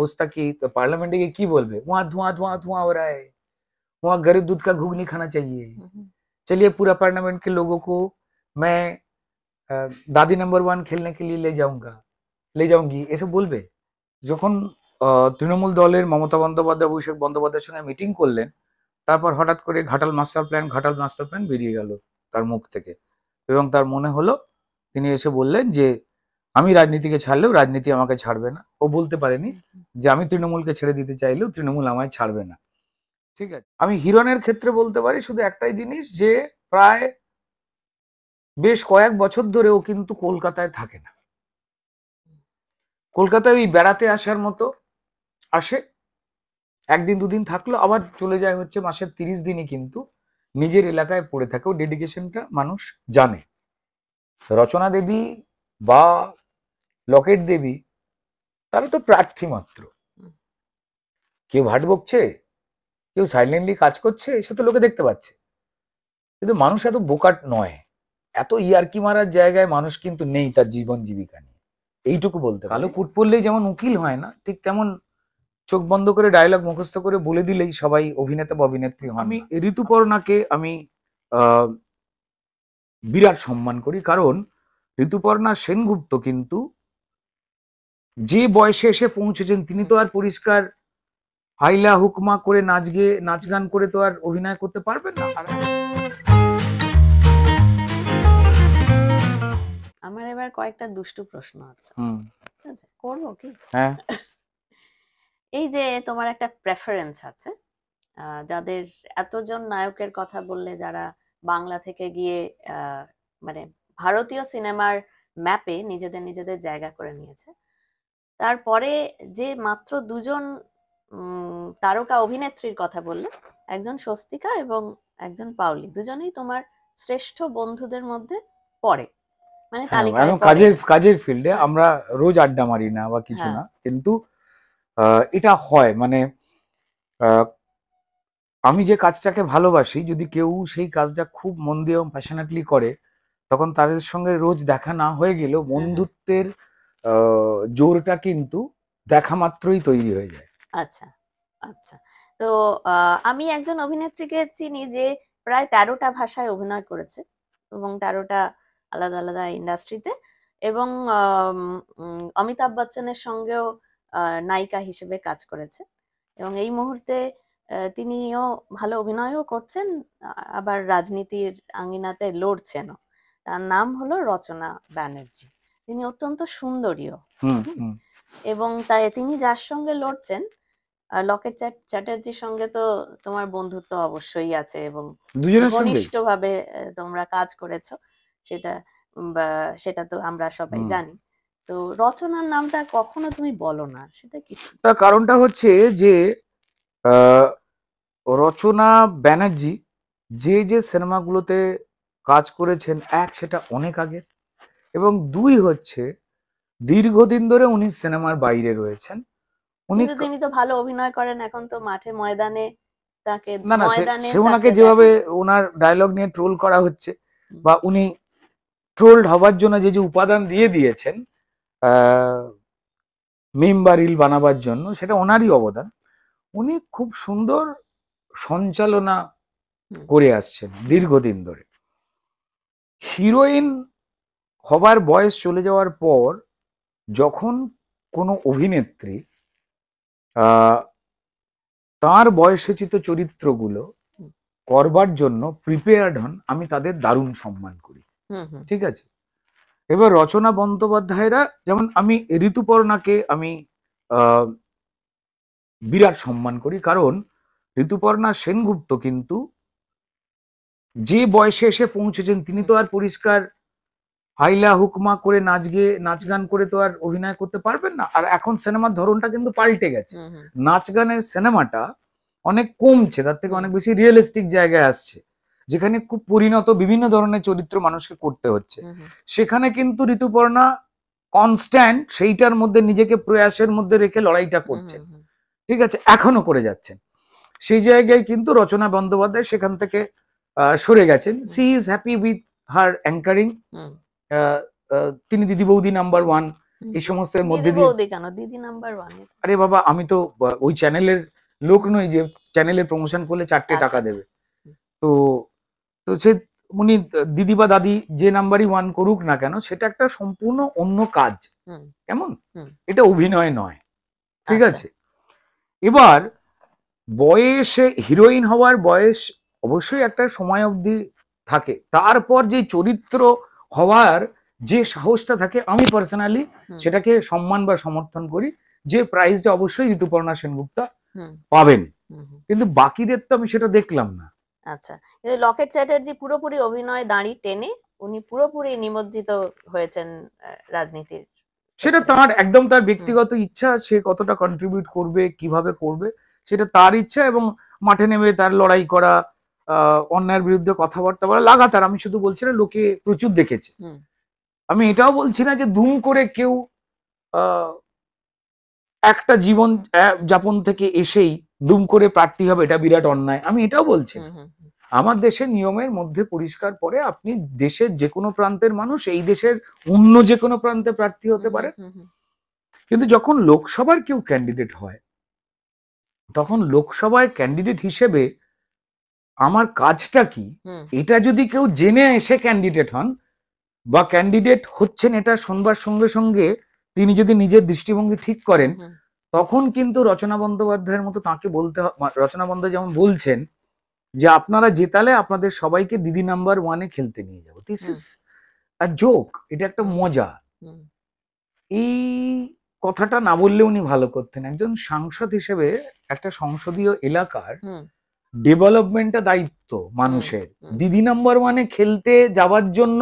खोजता कि तो पार्लियामेंट के की बोलबे, वहां धुआं धुआं धुआं हो रहा है, वहां गरीब दूध का घुगनी खाना चाहिए। चलिए पूरा पार्लियामेंट के लोगों को मैं दादी नंबर 1 खेलने के लिए ले जाऊंगी, ऐसे बोलबे। যখন তৃণমূল দলের মমতা বন্দ্যোপাধ্যায় অভিষেক বন্দ্যোপাধ্যায়ের সঙ্গে মিটিং করলেন, তারপর হঠাৎ করে ঘাটাল মাস্টার প্ল্যান বেরিয়ে গেল তার মুখ থেকে, এবং তার মনে হলো তিনি এসে বললেন যে আমি রাজনীতিকে ছাড়লেও রাজনীতি আমাকে ছাড়বে না। ও বলতে পারেনি যে আমি তৃণমূলকে ছেড়ে দিতে চাইলেও তৃণমূল আমায় ছাড়বে না। ঠিক আছে, আমি হিরণের ক্ষেত্রে বলতে পারি শুধু একটাই জিনিস, যে প্রায় বেশ কয়েক বছর ধরে ও কিন্তু কলকাতায় থাকে না। কলকাতায় ওই বেড়াতে আসার মতো আসে, একদিন দুদিন থাকলো, আবার চলে যায়, হচ্ছে মাসের 30 দিনই কিন্তু নিজের এলাকায় পড়ে থাকে। ও ডেডিকেশনটা মানুষ জানে। রচনা দেবী বা লকেট দেবী তারা তো প্রার্থী মাত্র, কেউ ভাট বকছে, কেউ সাইলেন্টলি কাজ করছে, সে তো লোকে দেখতে পাচ্ছে। কিন্তু মানুষ এত বোকাট নয়, এত ইয়ার্কি মারার জায়গায় মানুষ কিন্তু নেই তার জীবন জীবিকা নিয়ে, এইটুকু বলতে। কালো কুট পড়লেই যেমন উকিল হয় না, ঠিক তেমন চোখ বন্ধ করে ডায়লগ মুখস্থ করে বলে দিলেই সবাই অভিনেতা বা অভিনেত্রী হন। আমি ঋতুপর্ণাকে আমি বিরাট সম্মান করি, কারণ ঋতুপর্ণা সেনগুপ্ত কিন্তু যে বয়সে এসে পৌঁছেছেন, তিনি তো আর পরিষ্কার হাইলা হুকমা করে নাচ গান করে তো আর অভিনয় করতে পারবেন না। আমার এবার কয়েকটা দুষ্টু প্রশ্ন আছে, ঠিক আছে, করবো কি? হ্যাঁ। এই যে তোমার একটা প্রেফারেন্স আছে, যাদের এতজন নায়কের কথা বললে যারা বাংলা থেকে গিয়ে মানে ভারতীয় সিনেমার ম্যাপে নিজেদের জায়গা করে নিয়েছে, তারপরে যে মাত্র দুজন তারকা অভিনেত্রীর কথা বললে, একজন স্বস্তিকা এবং একজন পাওলি, দুজনেই তোমার শ্রেষ্ঠ বন্ধুদের মধ্যে পড়ে, মানে কাজের ফিল্ডে আমরা রোজ আড্ডা মারি না বা কিছু না, কিন্তু এটা হয়, মানে আমি যে কাজটাকে ভালোবাসি, যদি কেউ সেই কাজটা খুব মন দিয়ে এবং প্যাশনেটলি করে, তখন তাদের সঙ্গে রোজ দেখা না হয়ে গেলেও বন্ধুত্বের জোরটা কিন্তু দেখা মাত্রই তৈরি হয়ে যায়। আচ্ছা আচ্ছা, তো আমি একজন অভিনেত্রীকে চিনি যে প্রায় 13টা ভাষায় অভিনয় করেছে এবং 13টা আলাদা আলাদা ইন্ডাস্ট্রিতে, এবং অমিতাভ বচ্চনের সঙ্গেও নায়িকা হিসেবে কাজ করেছে, এবং এই মুহূর্তে তিনিও ভালো অভিনয়ও করছেন, আবার রাজনীতির আঙ্গিনাতে লড়ছেনও। তার নাম হলো রচনা ব্যানার্জি। তিনি অত্যন্ত সুন্দরীও, এবং তাই তিনি যার সঙ্গে লড়ছেন, লকেট চ্যাটার্জির সঙ্গে তো তোমার বন্ধুত্ব অবশ্যই আছে এবং ঘনিষ্ঠভাবে তোমরা কাজ করেছো, সেটা তো আমরা সবাই জানি। তো রচনার নামটা কখনো তুমি বলো না, সেটা কি? তার কারণটা হচ্ছে যে রচনা ব্যানার্জি যে সিনেমাগুলোতে কাজ করেছেন, এক সেটা অনেক আগে, এবং দুই হচ্ছে দীর্ঘদিন ধরে উনি সিনেমার বাইরে রয়েছেন। তিনি তো ভালো অভিনয় করেন, এখন তো মাঠে ময়দানে তাকে সে ওনাকে যেভাবে ওনার ডায়লগ নিয়ে ট্রোল করা হচ্ছে, বা উনি ট্রোলড হবার জন্য যে উপাদান দিয়ে দিয়েছেন মিম বা রিল বানাবার জন্য, সেটা ওনারই অবদান। উনি খুব সুন্দর সঞ্চালনা করে আসছেন দীর্ঘদিন ধরে। হিরোইন হবার বয়স চলে যাওয়ার পর যখন কোনো অভিনেত্রী তার বয়সোচিত চরিত্রগুলো করবার জন্য প্রিপেয়ার্ড হন, আমি তাদের দারুণ সম্মান করি। ঠিক আছে, এবার রচনা বন্দ্যোপাধ্যায়রা, যেমন আমি ঋতুপর্ণাকে আমি বিরাট সম্মান করি, কারণ ঋতুপর্ণা সেনগুপ্ত কিন্তু যে বয়সে এসে পৌঁছেছেন, তিনি তো আর পরিষ্কার হাইলা হুকমা করে নাচ গান করে তো আর অভিনয় করতে পারবেন না। আর এখন সিনেমার ধরনটা কিন্তু পাল্টে গেছে, নাচ গানের সিনেমাটা অনেক কমছে, তার থেকে অনেক বেশি রিয়েলিস্টিক জায়গায় আসছে, যেখানে খুব পরিণত বিভিন্ন ধরনের চরিত্র মানুষকে করতে হচ্ছে। সেখানে কিন্তু ঋতুপর্ণা কনস্ট্যান্ট সেইটার মধ্যে নিজেকে প্রয়াসের মধ্যে রেখে লড়াইটা করছেন, ঠিক আছে, এখনো করে যাচ্ছেন। সেই জায়গায় কিন্তু রচনা বন্দ্যোপাধ্যায় সেখান থেকে সরে গেছেন। She is happy with her anchoring. তিনি দিদি বৌদি নাম্বার 1, এই সমস্তের মধ্যে দিদি দিয়ে বৌদি কেন, দিদি নাম্বার 1 এ। আরে বাবা, আমি তো ওই চ্যানেলের লোক নই যে চ্যানেলে প্রমোশন করলে 4টে আচ্ছা টাকা আচ্ছা। দেবে। তো তো সে উনি দিদি বা দাদি যে নাম্বারই 1 করুক না কেন, সেটা একটা সম্পূর্ণ অন্য কাজ। হুম কেমন? হুম। এটা অভিনয় নয়, ঠিক আচ্ছা। আছে? এবার বয়সে হিরোইন হওয়ার বয়স অবশ্যই একটা সময় অবধি থাকে, তারপর যে চরিত্র হওয়ার যে সাহসটা থাকে, আমি পার্সোনালি হুম সেটাকে সম্মান বা সমর্থন করি, যে প্রাইজটা অবশ্যই ঋতুপর্ণা সেনগুপ্তা হুম পাবেন। হুম হুম। কিন্তু বাকিদের তো আমি সেটা দেখলাম না। আচ্ছা, কিন্তু লকেট চ্যাটার্জি পুরোপুরি অভিনয় দাঁড়ি টেনে উনি পুরোপুরি নিমজ্জিত হয়েছেন রাজনীতির সেটা ক্ষেত্রে। তার একদম তার হুম ব্যক্তিগত ইচ্ছা, সে কতটা কন্ট্রিবিউট করবে, কিভাবে করবে, সেটা তার ইচ্ছা। এবং মাঠে নেমে তার লড়াই করা, অন্যায়ের বিরুদ্ধে কথাবার্তা বলা লাগাতার। আমি শুধু বলছি না লোকে প্রচুর দেখেছে, হুম আমি এটাও বলছি না যে দুম করে কেউ আহ, একটা জীবন যাপন থেকে এসেই দুম করে প্রার্থী হবে, এটা বিরাট অন্যায়, আমি এটাও বলছি হুম না। হুম হুম আমার দেশের নিয়মের মধ্যে পরিষ্কার পরে আপনি দেশের যে কোনো প্রান্তের মানুষ এই দেশের অন্য যে কোনো প্রান্তে প্রার্থী হতে হুম পারে। হুম হুম কিন্তু যখন লোকসভার কেউ ক্যান্ডিডেট হয়, তখন লোকসভায় ক্যান্ডিডেট হিসেবে আমার কাজটা কি, হুম এটা যদি কেউ জেনে এসে ক্যান্ডিডেট হন বা ক্যান্ডিডেট হচ্ছেন এটা শোনবার সঙ্গে সঙ্গে তিনি যদি নিজের দৃষ্টিভঙ্গি ঠিক করেন, হুম তখন কিন্তু রচনা বন্দ্যোপাধ্যায়ের মতো তাকে বলতে রচনা বন্দ্যোপাধ্যায় যেমন বলছেন যে আপনারা জেতালে আপনাদের সবাইকে দিদি নাম্বার 1-এ খেলতে নিয়ে যাবো, this hmm is a joke, এটা একটা হুম মজা। হুম এই কথাটা না বললে উনি ভালো করতেন। একজন সাংসদ হিসেবে একটা সংসদীয় এলাকার হুম ডেভেলপমেন্টটা দায়িত্ব হুম মানুষের। হুম দিদি নাম্বার 1-এ খেলতে যাওয়ার জন্য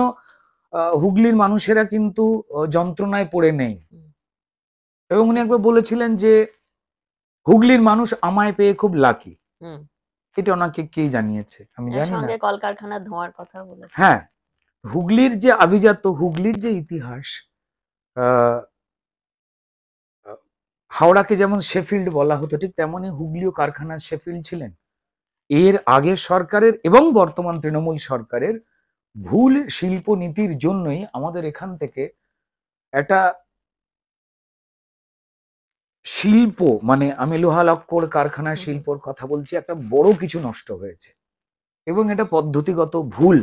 হুগলির মানুষেরা কিন্তু যন্ত্রণায় পড়ে নেই। হুম এবং উনি একবার বলেছিলেন যে হুগলির মানুষ আমায় পেয়ে খুব লাকি। হুম। এটা ওনাকে কে জানিয়েছে আমি এর জানি না। সঙ্গে কলকারখানার ধোঁয়ার কথা বলেছেন। হ্যাঁ, হুগলির যে আভিজাত্য, হুগলির যে ইতিহাস, আহ, আহ, হাওড়াকে যেমন শেফিল্ড বলা হতো, ঠিক তেমনি হুগলিও কারখানার শেফিল্ড ছিলেন। এর আগের সরকারের এবং বর্তমান তৃণমূল সরকারের ভুল শিল্প নীতির জন্যই আমাদের এখান থেকে একটা শিল্প, মানে আমি লোহা লক্কর কারখানার হুম হুম শিল্পর কথা বলছি, একটা বড় কিছু নষ্ট হয়েছে এবং এটা পদ্ধতিগত ভুল।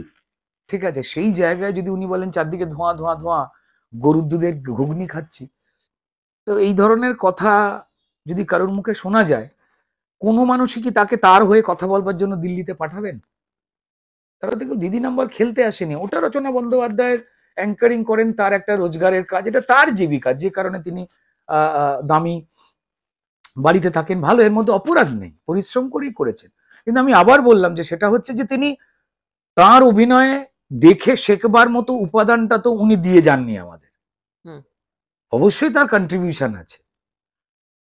ঠিক আছে, সেই জায়গায় যদি উনি বলেন চারদিকে ধোঁয়া ধোঁয়া ধোঁয়া, গরুর দুধের ঘুগনি খাচ্ছি, তো এই ধরনের কথা যদি কারোর মুখে শোনা যায়, কোনো মানুষই কি তাকে তার হয়ে কথা বলবার জন্য দিল্লিতে পাঠাবেন? তারা তো কেউ দিদি নাম্বার খেলতে আসেনি, ওটা রচনা বন্দ্যোপাধ্যায়ের অ্যাঙ্কারিং করেন, তার একটা রোজগারের কাজ, এটা তার জীবিকা, যে কারণে তিনি দামি বাড়িতে থাকেন, ভালো, এর মধ্যে অপরাধ নেই, পরিশ্রম করেই করেছেন। কিন্তু আমি আবার বললাম যে সেটা হচ্ছে যে তিনি তার অভিনয়ে দেখে শেখবার মতো উপাদানটা তো উনি দিয়ে যাননি আমাদের। হুম অবশ্যই তার কন্ট্রিবিউশন আছে।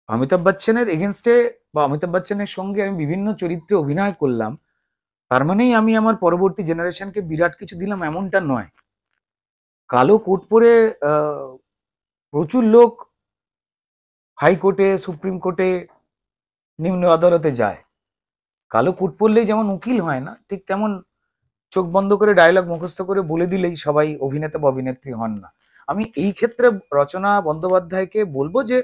অমিতাভ বচ্চনের এগেনস্টে বা অমিতাভ বচ্চনের সঙ্গে আমি বিভিন্ন চরিত্রে অভিনয় করলাম, তার মানেই আমি আমার পরবর্তী জেনারেশনকে বিরাট কিছু দিলাম এমনটা নয়। কালো কোট পরে প্রচুর লোক হাইকোর্টে, সুপ্রিম কোর্টে, নিম্ন আদালতে যায়। কালো কোট পরলেই যেমন উকিল হয় না, ঠিক তেমন চোখ বন্ধ করে ডায়লগ মুখস্থ করে বলে দিলেই সবাই অভিনেতা বা অভিনেত্রী হন না। আমি এই ক্ষেত্রে রচনা বন্দ্যোপাধ্যায়কে বলবো যে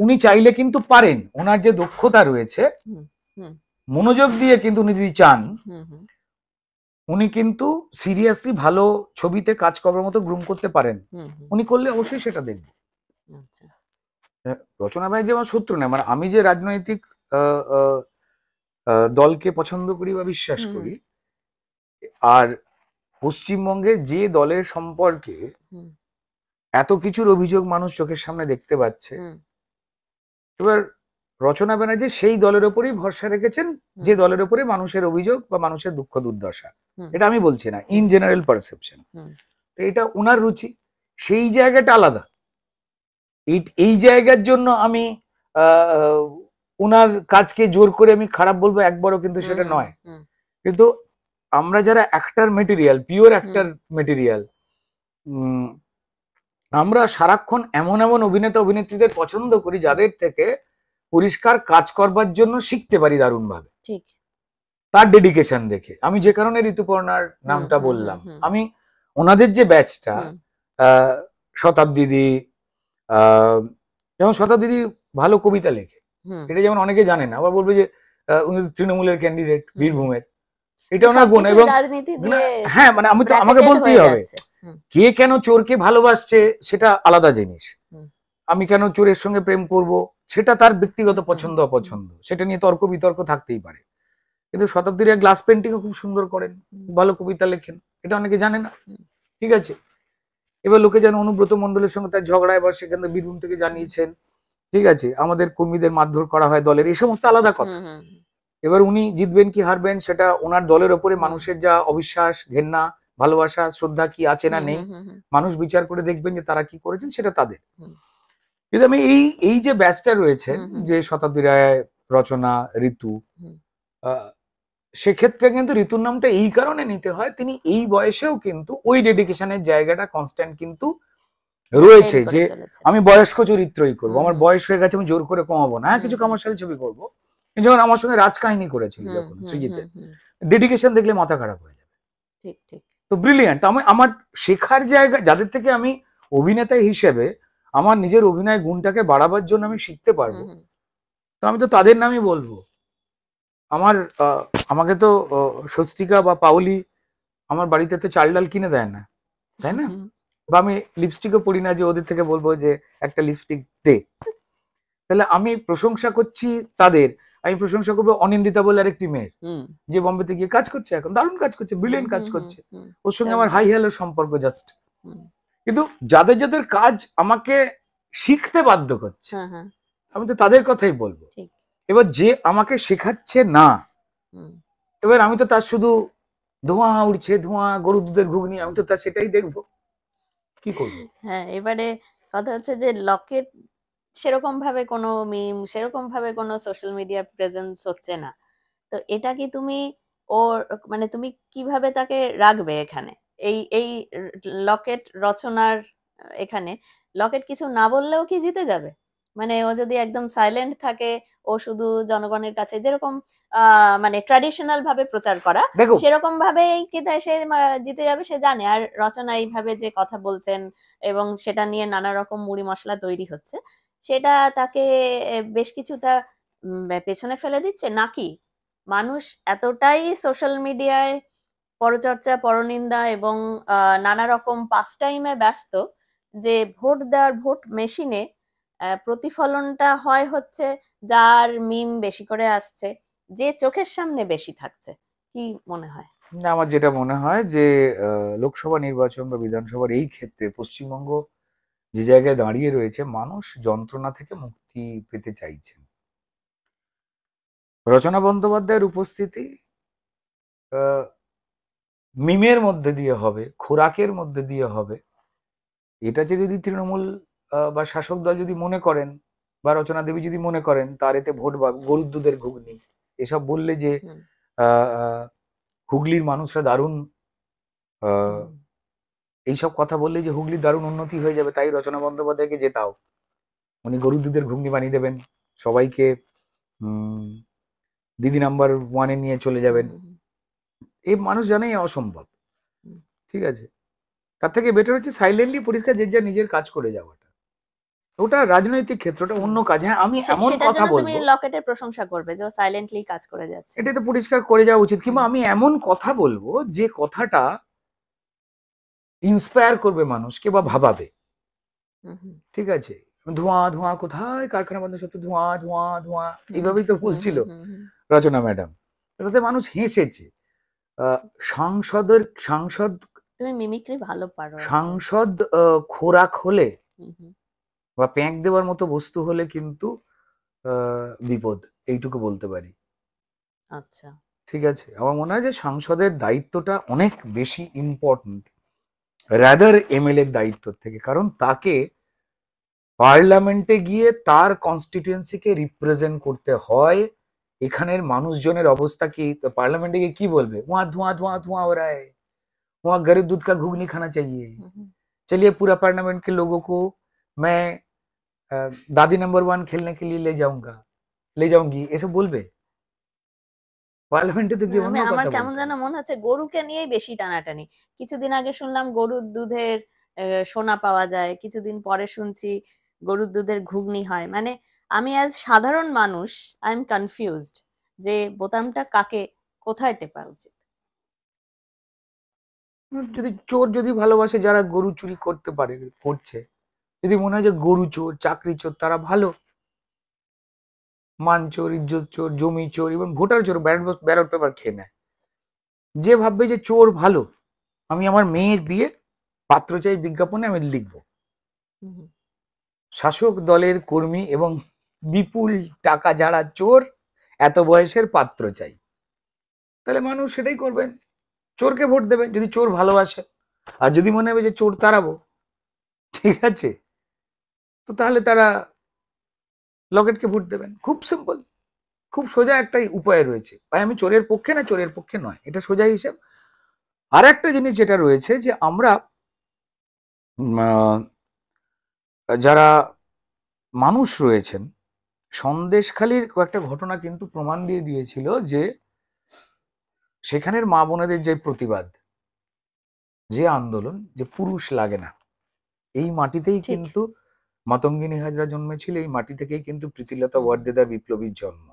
উনি চাইলে কিন্তু পারেন, ওনার যে দক্ষতা রয়েছে, হুম হুম মনোযোগ দিয়ে কিন্তু উনি যদি চান, হুম হুম উনি কিন্তু সিরিয়াসলি ভালো ছবিতে কাজ করার মতো গ্রুম করতে পারেন। হুম হুম। উনি করলে অবশ্যই সেটা দেখবো। আচ্ছা। রচনা ভাই যে আমার শত্রু না, মানে আমি যে রাজনৈতিক আহ, আহ, দলকে পছন্দ করি বা বিশ্বাস হুম হুম করি, আর পশ্চিমবঙ্গে যে দলের সম্পর্কে হুম এত কিছুর অভিযোগ মানুষ চোখের সামনে দেখতে পাচ্ছে, হুম এবার রচনা ব্যানার্জি সেই দলের ওপরেই ভরসা রেখেছেন হুম যে দলের ওপরে মানুষের অভিযোগ বা মানুষের দুঃখ দুর্দশা। হুম এটা আমি বলছি না, ইন জেনারেল পারসেপশন। হুম এটা ওনার রুচি, সেই জায়গাটা আলাদা। এই এই জায়গার জন্য আমি আহ ওনার কাজকে জোর করে আমি খারাপ বলবো একবারও, কিন্তু হুম সেটা হুম নয়। হুম কিন্তু আমরা যারা অ্যাক্টর মেটেরিয়াল, পিওর হুম অ্যাক্টর মেটেরিয়াল, আমরা সারাক্ষণ এমন এমন অভিনেতা অভিনেত্রীদের পছন্দ করি যাদের থেকে পরিষ্কার কাজ করবার জন্য শিখতে পারি দারুণ ভাবে, ঠিক। তার ডেডিকেশন দেখে। আমি যে কারণে ঋতুপর্ণার হুম নামটা হুম হুম বললাম, হুম আমি ওনাদের যে ব্যাচটা, হুম শতাব্দীদি, যেমন শতাব্দী ভালো কবিতা লেখে, হুম এটা যেমন অনেকে জানে না, আবার বলবে যে উনি তৃণমূলের ক্যান্ডিডেট হুম বীরভূমের, এটা তো ওনার গুণ। সবকিছুই এবং রাজনীতি না, দিয়ে হ্যাঁ মানে আমাকে ব্র্যাকেটেড বলতেই হয়ে হবে, যাচ্ছে। হুম কে কেন চোরকে ভালোবাসছে সেটা আলাদা জিনিস, হুম আমি কেন চোরের সঙ্গে প্রেম করব সেটা তার ব্যক্তিগত হুম পছন্দ হুম অপছন্দ, সেটা নিয়ে তর্ক বিতর্ক থাকতেই পারে। কিন্তু শতাব্দীর গ্লাস পেন্টিংও খুব সুন্দর করেন, হুম খুব ভালো কবিতা লেখেন, এটা অনেকে জানে না। হুম ঠিক আছে, এবার লোকে যেন অনুব্রত মণ্ডলের সঙ্গে তার ঝগড়া, এবার সেখান থেকে বীরভূম থেকে হুম জানিয়েছেন। ঠিক আছে, আমাদের কর্মীদের মারধর করা হয় দলের, এই সমস্ত আলাদা হুম কথা। হুম এবার উনি জিতবেন কি হারবেন সেটা ওনার দলের ওপরে হুম মানুষের যা অবিশ্বাস, ঘেন্না, ভালোবাসা, শ্রদ্ধা কি আছে না হুম নেই, হুম হুম হুম মানুষ বিচার করে দেখবেন যে তারা কি করেছেন, সেটা তাদের। হুম কিন্তু আমি এই এই যে ব্যাচটা রয়েছেন, হুম হুম যে শতাব্দী রায়, রচনা, ঋতু, হুম আহ, সেক্ষেত্রে কিন্তু ঋতুর নামটা এই কারণে নিতে হয়, তিনি এই বয়সেও কিন্তু ওই ডেডিকেশনের জায়গাটা কনস্ট্যান্ট কিন্তু মেনটেন রয়েছে, করে যে চলেছেন। আমি বয়স্ক চরিত্রই করবো, হুম আমার হুম বয়স হয়ে গেছে, আমি জোর করে কমাবো না, হ্যাঁ হুম কিছু হুম কমার্শিয়াল ছবি করবো। যেমন আমার সঙ্গে রাজকাহিনী করেছিল হুম যখন হুম সৃজিতে, হুম হুম ডেডিকেশন দেখলে মাথা খারাপ হয়ে যাবে। ঠিক ঠিক। তো ব্রিলিয়ান্ট, আমি আমার শেখার জায়গা, যাদের থেকে আমি অভিনেতা হিসেবে আমার নিজের অভিনয় গুণটাকে বাড়াবার জন্য আমি শিখতে হুম পারবো, হুম তো আমি তো তাদের নামই বলবো। আমার আমাকে তো স্বস্তিকা বা পাওলি আমার বাড়িতে তো চাল ডাল কিনে দেয় না, তাই না? হুম বা আমি লিপস্টিকও পরি না যে ওদের থেকে বলবো যে একটা লিপস্টিক দে। তাহলে আমি প্রশংসা করছি তাদের, আমি প্রশংসা করবো অনিন্দিতা বলে আরেকটি মেয়ের, হুম যে বম্বেতে গিয়ে কাজ করছে, এখন দারুণ কাজ করছে, হুম ব্রিলিয়েন্ট কাজ হুম হুম করছে, হুম ওর সঙ্গে দারুণ আমার হাই কাজ হ্যালো করছে। সম্পর্ক জাস্ট। হুম কিন্তু যাদের যাদের কাজ আমাকে শিখতে বাধ্য করছে, হ্যাঁ হ্যাঁ আমি তো তাদের কথাই বলবো। ঠিক। এবার যে আমাকে শেখাচ্ছে না, হুম এবার আমি তো তার শুধু ধোঁয়া উড়ছে, ধোঁয়া, গরুর দুধের ঘুগনি, আমি তো তার সেটাই দেখবো, কি করবো? হ্যাঁ এবারে কথা হচ্ছে যে লকেট সেরকম ভাবে কোনো মিম, সেরকম ভাবে কোনো সোশ্যাল মিডিয়া প্রেজেন্স হচ্ছে না। তো এটা কি তুমি ওর মানে তুমি কিভাবে তাকে রাখবে এখানে? এই এই লকেট রচনার এখানে লকেট কিছু না বললেও কি জিতে যাবে? মানে ও যদি একদম সাইলেন্ট থাকে, ও শুধু জনগণের কাছে যেরকম মানে ট্র্যাডিশনাল ভাবে প্রচার করা, দেখো, সেরকম ভাবেই কি সে জিতে যাবে সে জানে। আর রচনা এইভাবে যে কথা বলছেন এবং সেটা নিয়ে নানা রকম মুড়ি মশলা তৈরি হচ্ছে, সেটা তাকে বেশ কিছুটা পেছনে ফেলে দিচ্ছে নাকি? মানুষ এতটাই সোশ্যাল মিডিয়ায় পরচর্চা, পরনিন্দা এবং নানা রকম পাস টাইমে ব্যস্ত যে ভোট দেওয়ার ভোট মেশিনে প্রতিফলনটা হয় হচ্ছে যার মিম বেশি করে আসছে, যে চোখের সামনে বেশি থাকছে। কি মনে হয়? না, আমার যেটা মনে হয় যে লোকসভা নির্বাচন বা বিধানসভার এই ক্ষেত্রে পশ্চিমবঙ্গ যে জায়গায় দাঁড়িয়ে রয়েছে, মানুষ যন্ত্রণা থেকে মুক্তি পেতে চাইছেন। রচনা বন্দ্যোপাধ্যায়ের উপস্থিতি মিমের মধ্যে দিয়ে হবে, খোরাকের মধ্যে দিয়ে হবে, এটা যে যদি তৃণমূল বা শাসক দল যদি মনে করেন, বা রচনা দেবী যদি মনে করেন তার এতে ভোট বা গরুর দুধের ঘুগনি এসব বললে যে হুম আহ, আহ, হুগলির মানুষরা দারুণ আহ, হুম এইসব কথা বললে যে হুগলির দারুণ উন্নতি হয়ে যাবে, তাই রচনা বন্দ্যোপাধ্যায়কে জেতাও, উনি গরুর দুধের ঘুগনি বানিয়ে দেবেন, সবাইকে উম, দিদি নাম্বার ওয়ানে নিয়ে চলে হুম যাবেন, হুম হুম এই মানুষ জানে এ অসম্ভব। হুম। ঠিক আছে, তার থেকে বেটার হচ্ছে সাইলেন্টলি পরিষ্কার যে যা নিজের কাজ করে যাওয়াটা, ওটা রাজনৈতিক ক্ষেত্রটা হুম। অন্য কাজ। হ্যাঁ, আমি এমন সেটার কথা জন্য তুমি বলবো, লকেটের প্রশংসা করবে যে ও সাইলেন্টলি কাজ করে যাচ্ছে। এটাই তো পরিষ্কার করে যাওয়া উচিত, কিংবা হুম আমি এমন কথা বলবো যে কথাটা ইন্সপায়ার করবে মানুষকে বা হুম ভাবাবে। হুম হুম ঠিক আছে, ধোঁয়া ধোঁয়া কোথায়, কারখানা বন্ধ, সব তো ধোঁয়া ধোঁয়া ধোঁয়া, হুম এইভাবেই তো হুম বলছিল হুম হুম হুম রচনা ম্যাডাম, তাতে মানুষ হেসেছে। সাংসদের সাংসদ তুমি মিমিক্রি ভালো পারো একটা। সাংসদ খোরাক হলে হুম হুম বা প্যাঁক দেওয়ার মতো বস্তু হলে কিন্তু বিপদ, এইটুকু বলতে পারি। আচ্ছা। ঠিক আছে, আমার মনে হয় যে সাংসদের দায়িত্বটা অনেক বেশি ইম্পর্ট্যান্ট রাদার এমএলএর দায়িত্ব থেকে, কারণ তাকে পার্লামেন্টে গিয়ে তার কনস্টিটিউয়েন্সিকে রিপ্রেজেন্ট করতে হয়। এখানের মানুষজনের অবস্থা কি, তো পার্লামেন্টে গিয়ে কি বলবে, ওয়া ধোঁয়া ধোঁয়া ধোঁয়া हो रहा है, वहाँ गरीब दूध का घुगनी खाना चाहिए, হুম হুম चलिए पूरा पार्लियामेंट के लोगों को मैं दादी नंबर वन खेलने के लिए ले जाऊंगी, এসব বলবে? পার্লামেন্টে তো না, গিয়ে আমি অন্য আমার কথা কেমন বলতে যেন হবে। মনে হচ্ছে গরুকে নিয়েই বেশি টানাটানি। কিছুদিন আগে শুনলাম গরুর দুধের সোনা পাওয়া যায়, কিছুদিন পরে শুনছি গরুর দুধের ঘুগনি হয়, মানে আমি অ্যাজ সাধারণ মানুষ আই এম কনফিউজড যে বোতামটা কাকে কোথায় টেপা উচিত। যদি চোর যদি ভালোবাসে, যারা গরু চুরি করতে পারে করছে, যদি মনে হয় যে গরু চোর, চাকরি চোর, তারা ভালো, মান চোর, ইজ্জত চোর, জমি চোর, এবং ভোটার চোর, ব্যালট পেপার খেয়ে নেয়, যে ভাববে যে চোর ভালো, আমি আমার মেয়ের বিয়ে পাত্র চাই বিজ্ঞাপনে আমি লিখবো শাসক দলের কর্মী এবং বিপুল টাকা যারা চোর, এত বয়সের পাত্র চাই, তাহলে মানুষ সেটাই করবেন, চোরকে ভোট দেবেন যদি চোর ভালোবাসে। আর যদি মনে হবে যে চোর তাড়াবো, ঠিক আছে, তো তাহলে তারা লকেটকে ভোট দেবেন। খুব সিম্পল, খুব সোজা একটাই উপায় রয়েছে। ভাই আমি চোরের পক্ষে না, চোরের পক্ষে নয়, এটা সোজা হিসেব। আর একটা জিনিস যেটা রয়েছে যে আমরা যারা মানুষ রয়েছেন, সন্দেশখালির কয়েকটা ঘটনা কিন্তু প্রমাণ দিয়ে দিয়েছিল যে সেখানের মা বোনেদের যে প্রতিবাদ, যে আন্দোলন, যে পুরুষ লাগে না, এই মাটিতেই ঠিক। কিন্তু মাতঙ্গিনী হাজরা জন্মেছিল, এই মাটি থেকেই কিন্তু প্রীতিলতা ওয়াদ্দেদার বিপ্লবীর জন্ম।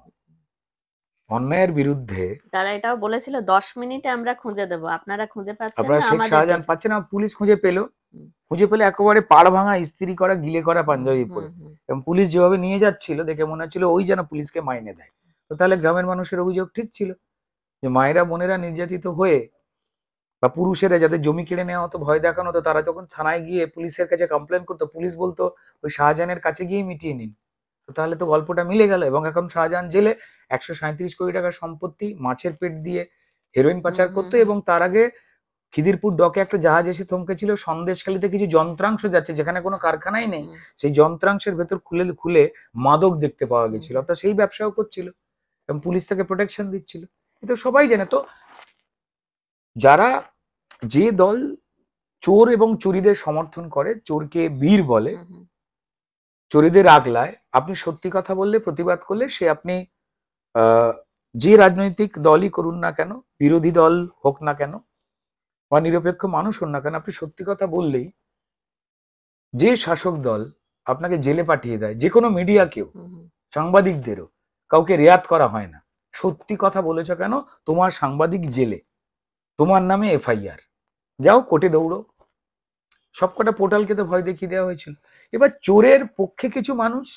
অন্যায়ের বিরুদ্ধে তারা এটাও বলেছিল 10 মিনিটে আমরা খুঁজে দেবো, আপনারা খুঁজে পাচ্ছেন আপনারা না, শেখ আমাদের শাহজাহান দেখে। পাচ্ছে না, পুলিশ খুঁজে পেলো, হুম, খুঁজে পেলে একেবারে পাড় ভাঙা, ইস্ত্রি করা, গিলে করা হুম, পাঞ্জাবি হুম, পরে, হুম, এবং পুলিশ যেভাবে নিয়ে যাচ্ছিল দেখে মনে হচ্ছিল ওই যেন পুলিশকে মাইনে দেয়। তো তাহলে গ্রামের মানুষের অভিযোগ ঠিক ছিল যে মায়েরা বোনেরা নির্যাতিত হয়ে, বা পুরুষেরা যাদের জমি কেড়ে নেওয়া হতো, ভয় দেখানো হতো, তারা যখন থানায় গিয়ে পুলিশের কাছে কমপ্লেন করতো, পুলিশ বলতো ওই শাহজাহানের কাছে গিয়ে মিটিয়ে নিন। তো তাহলে তো গল্পটা মিলে গেল। এবং এখন শাহজাহান জেলে, 137 কোটি টাকার সম্পত্তি, মাছের পেট দিয়ে হেরোইন হুম, পাচার হুম, করতো। হুম, এবং তার আগে খিদিরপুর ডকে একটা জাহাজ এসে থমকেছিল, সন্দেশখালিতে কিছু যন্ত্রাংশ যাচ্ছে যেখানে কোনো কারখানাই নেই, হুম, সেই যন্ত্রাংশের ভেতর খুলে খুলে মাদক দেখতে পাওয়া হুম, গেছিল, হুম। অর্থাৎ সেই ব্যবসাও করছিল এবং পুলিশ তাকে প্রোটেকশন দিচ্ছিল। এটা সবাই জানে। তো যারা, যে দল চোর এবং চুরিদের সমর্থন করে, চোরকে বীর বলে, হুম, হুম, চোরেদের আগলায়, আপনি সত্যি কথা বললে, প্রতিবাদ করলে, সে আপনি আহ, যে রাজনৈতিক দলই করুন না কেন, বিরোধী দল হোক না কেন বা নিরপেক্ষ মানুষ হন না কেন, আপনি সত্যি কথা বললেই যে শাসক দল আপনাকে জেলে পাঠিয়ে দেয়, যে কোনো মিডিয়াকেও, হুম, হুম। সাংবাদিকদেরও, কাউকে রেয়াত করা হয় না। সত্যি কথা বলেছ কেন, তোমার সাংবাদিক জেলে, তোমার নামে এফআইআর, যাও কোর্টে দৌড়ো। সবকটা পোর্টালকে তো ভয় দেখিয়ে দেওয়া হয়েছিল। এবার চোরের পক্ষে কিছু মানুষ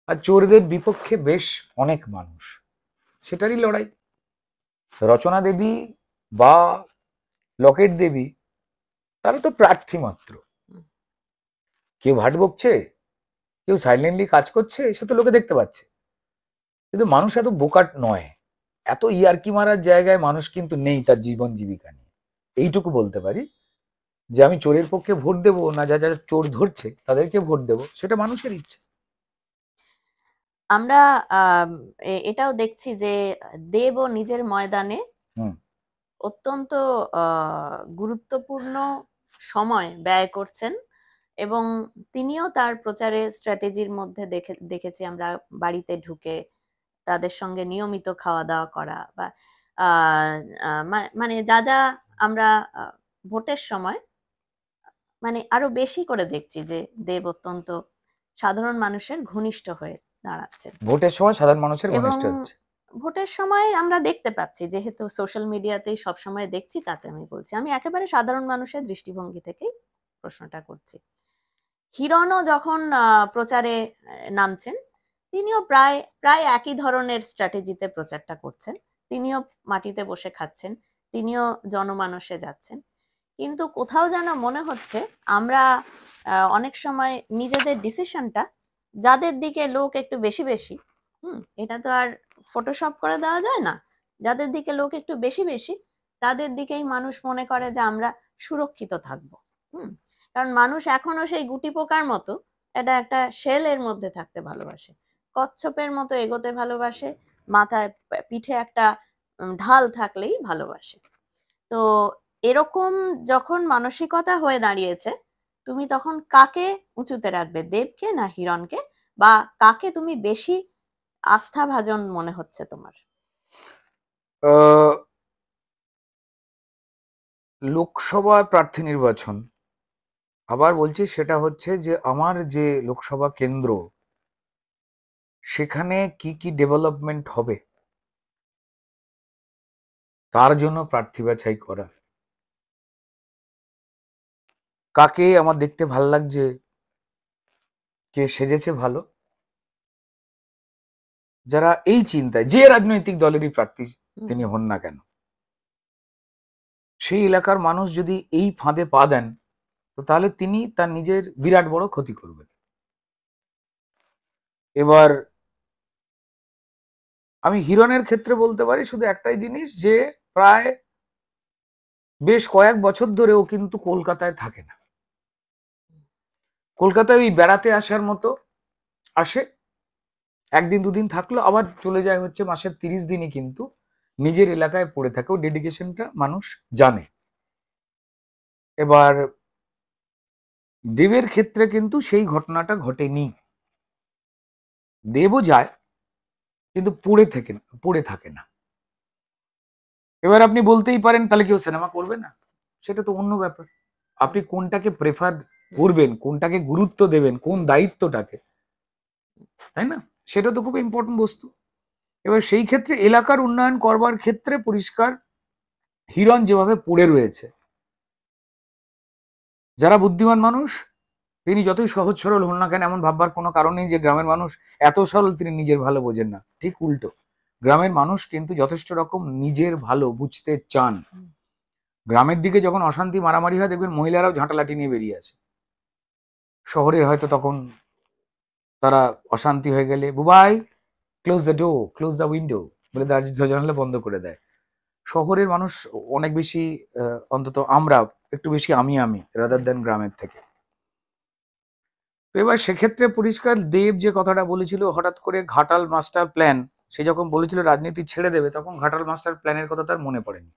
আর চোরদের বিপক্ষে বেশ অনেক মানুষ, সেটারই লড়াই। রচনা দেবী বা লকেট দেবী, তারা তো প্রার্থী মাত্র। হুম। কেউ ভাট বকছে, কেউ সাইলেন্টলি কাজ করছে, সে তো লোকে দেখতে পাচ্ছে। কিন্তু মানুষ এত বোকাট নয়, এত ইয়ার্কি মারার জায়গায় মানুষ কিন্তু নেই তার জীবন জীবিকা নিয়ে। এইটুকু বলতে পারি যে আমি চোরের পক্ষে ভোট দেবো না, যা যা চোর ধরছে তাদেরকে ভোট দেবো, সেটা মানুষের ইচ্ছে। আমরা আম, এটাও দেখছি যে দেবও নিজের ময়দানে হুম। অত্যন্ত গুরুত্বপূর্ণ সময় ব্যয় করছেন, এবং তিনিও তার প্রচারের স্ট্র্যাটেজির মধ্যে দেখেছি আমরা বাড়িতে ঢুকে তাদের সঙ্গে নিয়মিত খাওয়া দাওয়া করা, বা আহ, মানে যা যা আমরা ভোটের সময় মানে আরো বেশি করে দেখছি যে দেব অত্যন্ত সাধারণ মানুষের ঘনিষ্ঠ হয়ে দাঁড়াচ্ছেন। ভোটের সময় সাধারণ মানুষের এবং ঘনিষ্ঠ হচ্ছে। ভোটের সময় আমরা দেখতে পাচ্ছি, যেহেতু সোশ্যাল মিডিয়াতেই সবসময় দেখছি, তাতে আমি বলছি, আমি একেবারে সাধারণ মানুষের দৃষ্টিভঙ্গি থেকেই প্রশ্নটা করছি। হিরণও যখন প্রচারে নামছেন, তিনিও প্রায় প্রায় একই ধরনের স্ট্র্যাটেজিতে প্রচারটা করছেন। তিনিও মাটিতে বসে খাচ্ছেন, তিনিও জনমানসে যাচ্ছেন। কিন্তু কোথাও যেন মনে হচ্ছে আমরা অনেক সময় নিজেদের ডিসিশনটা, যাদের দিকে লোক একটু বেশি বেশি, এটা তো আর ফটোশপ করে দেওয়া যায় না, যাদের দিকে লোক একটু বেশি বেশি, তাদের দিকেই মানুষ মনে করে যে আমরা সুরক্ষিত থাকবো। হুম কারণ মানুষ এখনো সেই গুটি পোকার মতো এটা একটা শেলের মধ্যে থাকতে ভালোবাসে, কচ্ছপের মতো এগোতে ভালোবাসে, মাথায় পিঠে একটা ঢাল থাকলেই ভালোবাসে। তো এরকম যখন মানসিকতা হয়ে দাঁড়িয়েছে, তুমি তখন কাকে উঁচুতে রাখবে, দেবকে না হিরণকে, বা কাকে তুমি বেশি আস্থাভাজন মনে হচ্ছে তোমার? আহ, লোকসভা প্রার্থী নির্বাচন আবার বলছি, সেটা হচ্ছে যে আমার যে লোকসভা কেন্দ্র, সেখানে কি কি ডেভেলপমেন্ট হবে তার জন্য প্রার্থী বাছাই করা। কাকে আমার দেখতে ভাল লাগছে, কে সেজেছে ভালো, যারা এই চিন্তায়, যে রাজনৈতিক দলেরই প্রার্থী তিনি হন না কেন, সেই এলাকার মানুষ যদি এই ফাঁদে পা দেন, তো তাহলে তিনি তার নিজের বিরাট বড় ক্ষতি করবেন। এবার আমি হিরণের ক্ষেত্রে বলতে পারি শুধু একটাই জিনিস, যে প্রায় বেশ কয়েক বছর ধরে ও কিন্তু কলকাতায় থাকে না। কলকাতায় ওই বেড়াতে আসার মতো আসে, একদিন দুদিন থাকলো, আবার চলে যায়, হচ্ছে মাসের 30 দিনই কিন্তু নিজের এলাকায় পড়ে থাকে। ও ডেডিকেশনটা মানুষ জানে। এবার দেবের ক্ষেত্রে কিন্তু সেই ঘটনাটা ঘটেনি। দেবও যায়, কিন্তু পড়ে থাকে না। এবার আপনি বলতেই পারেন, তাহলে কেউ সিনেমা করবে না? সেটা তো অন্য ব্যাপার। আপনি কোনটাকে প্রেফার করবেন, কোনটাকে গুরুত্ব দেবেন, কোন দায়িত্বটাকে, তাই না? সেটা তো খুব ইম্পর্টেন্ট বস্তু। এবার সেই ক্ষেত্রে এলাকার উন্নয়ন করবার ক্ষেত্রে পরিষ্কার হিরণ যেভাবে পড়ে রয়েছে, যারা বুদ্ধিমান মানুষ, তিনি যতই সহজ সরল হন না কেন, এমন ভাববার কোনো কারণ নেই যে গ্রামের মানুষ এত সরল, তিনি নিজের ভালো বোঝেন না। ঠিক উল্টো, গ্রামের মানুষ কিন্তু যথেষ্ট রকম নিজের ভালো বুঝতে চান। গ্রামের দিকে যখন অশান্তি মারামারি হয়, দেখবেন মহিলারাও ঝাঁটালাঠি নিয়ে বেরিয়ে আসে। শহরে হয়তো তখন তারা অশান্তি হয়ে গেলে, Bubai close the door, close the window বলে জানালা বন্ধ করে দেয়। শহরের মানুষ অনেক বেশি, অন্তত আমরা একটু বেশি আমি রাদার দেন গ্রামের থেকে। তো এবার সেক্ষেত্রে পরিষ্কার দেব যে কথাটা বলেছিল, হঠাৎ করে ঘাটাল মাস্টার প্ল্যান, সে যখন বলেছিল রাজনীতি ছেড়ে দেবে, তখন ঘাটাল মাস্টার প্ল্যানের কথা তার মনে পড়েনি।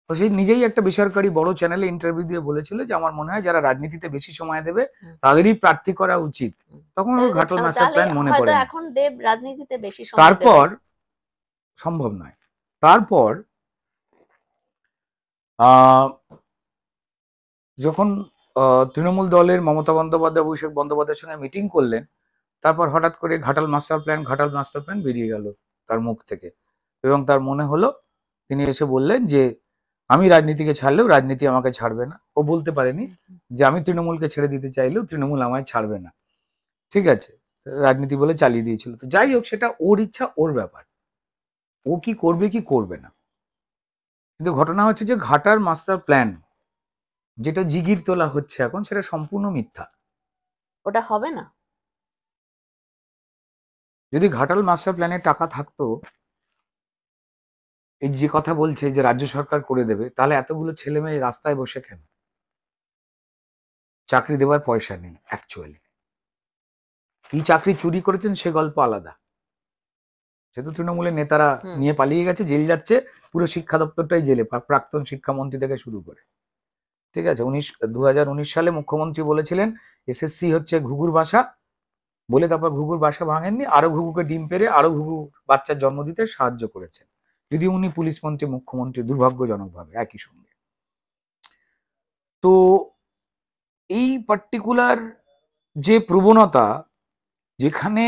তো সেই নিজেই একটা বেসরকারি বড় চ্যানেলে ইন্টারভিউ দিয়ে বলেছিল যে আমার মনে হয় যারা রাজনীতিতে বেশি সময় দেবে তাদেরই প্রার্থী করা উচিত। তখন ওর ঘাটাল মাস্টার প্ল্যান মনে পড়ে। এখন দেব রাজনীতিতে বেশি সময় তারপর সম্ভব নয়। তারপর যখন তৃণমূল দলের মমতা বন্দ্যোপাধ্যায় অভিষেক বন্দ্যোপাধ্যায়ের সঙ্গে মিটিং করলেন, তারপর হঠাৎ করে ঘাটাল মাস্টার প্ল্যান বেরিয়ে গেল তার মুখ থেকে, এবং তার মনে হলো, তিনি এসে বললেন যে আমি রাজনীতিকে ছাড়লেও রাজনীতি আমাকে ছাড়বে না। ও বলতে পারেনি যে আমি তৃণমূলকে ছেড়ে দিতে চাইলেও তৃণমূল আমায় ছাড়বে না। ঠিক আছে, রাজনীতি বলে চালিয়ে দিয়েছিল। তো যাই হোক, সেটা ওর ইচ্ছা, ওর ব্যাপার, ও কি করবে কি করবে না। কিন্তু ঘটনা হচ্ছে যে ঘাটার মাস্টার প্ল্যান যেটা জিগির তোলা হচ্ছে এখন, সেটা সম্পূর্ণ মিথ্যা। ওটা হবে না। যদি ঘাটাল মাস্টার প্ল্যানে টাকা থাকতো, এই যে কথা বলছে যে রাজ্য সরকার করে দেবে, তাহলে এতগুলো ছেলে মেয়ে রাস্তায় বসে কেন? চাকরি দেওয়ার পয়সা নেই অ্যাকচুয়ালি। কি চাকরি চুরি করেছেন সে গল্প আলাদা, সে তো তৃণমূলের নেতারা নিয়ে পালিয়ে গেছে, জেল যাচ্ছে, পুরো শিক্ষা দপ্তরটাই জেলে, প্রাক্তন শিক্ষামন্ত্রী থেকে শুরু করে। ঠিক আছে, 2019 সালে মুখ্যমন্ত্রী বলেছিলেন এসএসসি হচ্ছে ঘুঘুর বাসা বলে, তারপর ঘুঘুর বাসা ভাঙেননি, আরো ঘুঘুকে ডিম পেরে আরো ঘুঘু বাচ্চার জন্ম দিতে সাহায্য করেছেন, যদি উনি পুলিশ মন্ত্রী মুখ্যমন্ত্রী দুর্ভাগ্যজনকভাবে একই সঙ্গে। তো এই পার্টিকুলার যে প্রবণতা, যেখানে